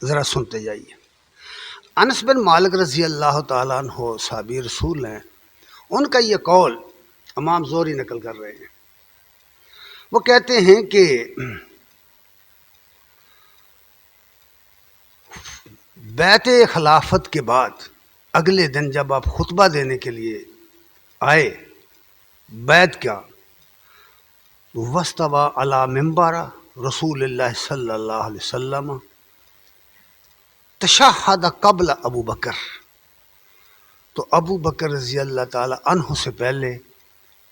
ذرا سنتے جائیے۔ انس بن مالک رضی اللہ تعالیٰ عنہ صحابی رسول ہیں، ان کا یہ قول امام زہری نقل کر رہے ہیں۔ وہ کہتے ہیں کہ بیعت خلافت کے بعد اگلے دن جب آپ خطبہ دینے کے لیے آئے، بیعت کیا، وَاسْتَوَىٰ عَلَىٰ مِنبَرَ رسول اللہ صلی اللہ علیہ وسلم تشہد قبل ابو بکر، تو ابو بکر رضی اللہ تعالی عنہ سے پہلے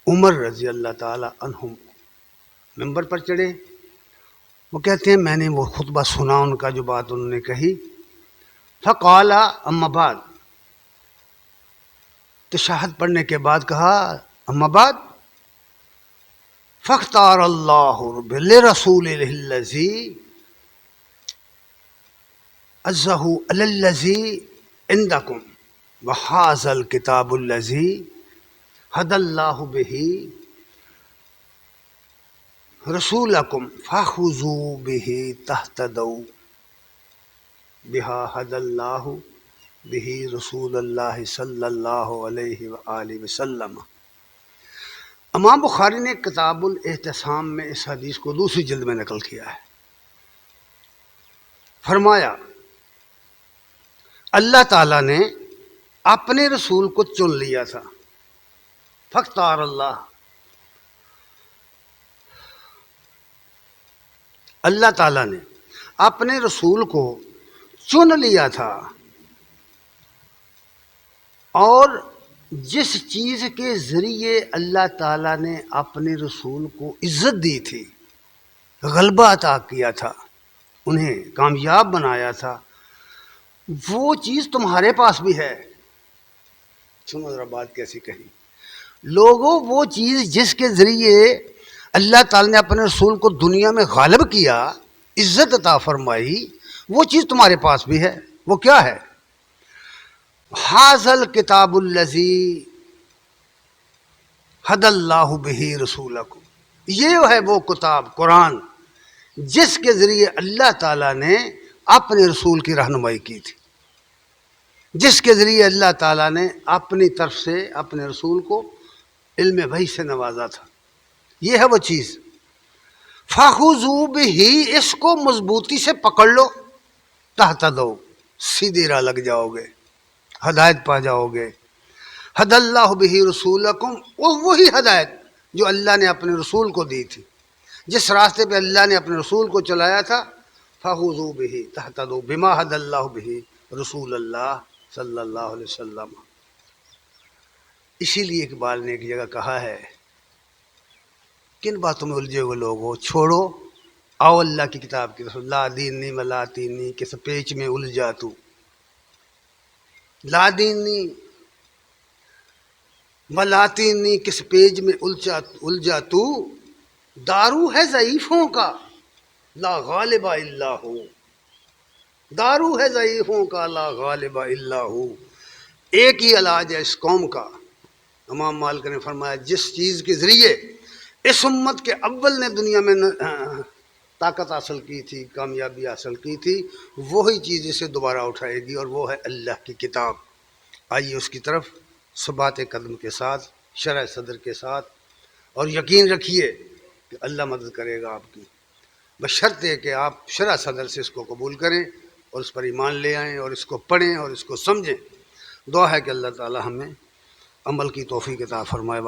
عمر رضی اللہ تعالی عنہ ممبر پر چڑھے۔ وہ کہتے ہیں میں نے وہ خطبہ سنا، ان کا جو بات انہوں نے کہی، فقال اما بعد، تشہد پڑھنے کے بعد کہا اما بعد، فاختار اللہ لرسولہ الذی عزہ علی الذی عندکم وہذا الکتاب الذی ہدی اللہ بہ رسولکم فخذوا بہ تہتدوا بہا ہدی اللہ بہ رسول اللہ صلی اللہ علیہ وآلہ وسلم۔ امام بخاری نے کتاب الاعتصام میں اس حدیث کو دوسری جلد میں نقل کیا ہے۔ فرمایا اللہ تعالیٰ نے اپنے رسول کو چن لیا تھا، فاختار اللہ، اللہ تعالیٰ نے اپنے رسول کو چن لیا تھا، اور جس چیز کے ذریعے اللہ تعالیٰ نے اپنے رسول کو عزت دی تھی، غلبہ عطا کیا تھا، انہیں کامیاب بنایا تھا، وہ چیز تمہارے پاس بھی ہے۔ سنو ذرا بات کیسی کہی، لوگوں وہ چیز جس کے ذریعے اللہ تعالیٰ نے اپنے رسول کو دنیا میں غالب کیا، عزت عطا فرمائی، وہ چیز تمہارے پاس بھی ہے۔ وہ کیا ہے؟ ھذا الکتاب الذی ہدی اللہ بہ رسولکم، یہ ہے وہ کتاب قرآن جس کے ذریعے اللہ تعالیٰ نے اپنے رسول کی رہنمائی کی تھی، جس کے ذریعے اللہ تعالیٰ نے اپنی طرف سے اپنے رسول کو علم وحی سے نوازا تھا، یہ ہے وہ چیز۔ فخذوا بہ، اس کو مضبوطی سے پکڑ لو، تہتدوا، سیدھی راہ لگ جاؤ گے، ہدایت پا جاؤ گے۔ حد اللہ بہ رسولکم، وہی ہدایت جو اللہ نے اپنے رسول کو دی تھی، جس راستے پہ اللہ نے اپنے رسول کو چلایا تھا، فخذوا بہ تہتدوا بما حد اللہ بہ رسول اللہ صلی اللہ علیہ وسلم۔ اسی لیے اقبال نے ایک جگہ کہا ہے، کن باتوں میں الجھے ہوئے لوگ ہو، چھوڑو آؤ اللہ کی کتاب کی طرف، لا دینی ولا تینی، کس پیچ میں الجھا تو، لا دینی ولا تینی، کس پیج میں الجھا تو، دارو ہے ضعیفوں کا لا غالب الا ہو، دارو ہے ضعیفوں کا لا غالب الا ہو۔ ایک ہی علاج ہے اس قوم کا، امام مالک نے فرمایا جس چیز کے ذریعے اس امت کے اول نے دنیا میں طاقت حاصل کی تھی، کامیابی حاصل کی تھی، وہی چیز اسے دوبارہ اٹھائے گی، اور وہ ہے اللہ کی کتاب۔ آئیے اس کی طرف ثبات قدم کے ساتھ، شرح صدر کے ساتھ، اور یقین رکھیے کہ اللہ مدد کرے گا آپ کی، بشرط ہے کہ آپ شرح صدر سے اس کو قبول کریں اور اس پر ایمان لے آئیں اور اس کو پڑھیں اور اس کو سمجھیں۔ دعا ہے کہ اللہ تعالی ہمیں عمل کی توفیق عطا فرمائے۔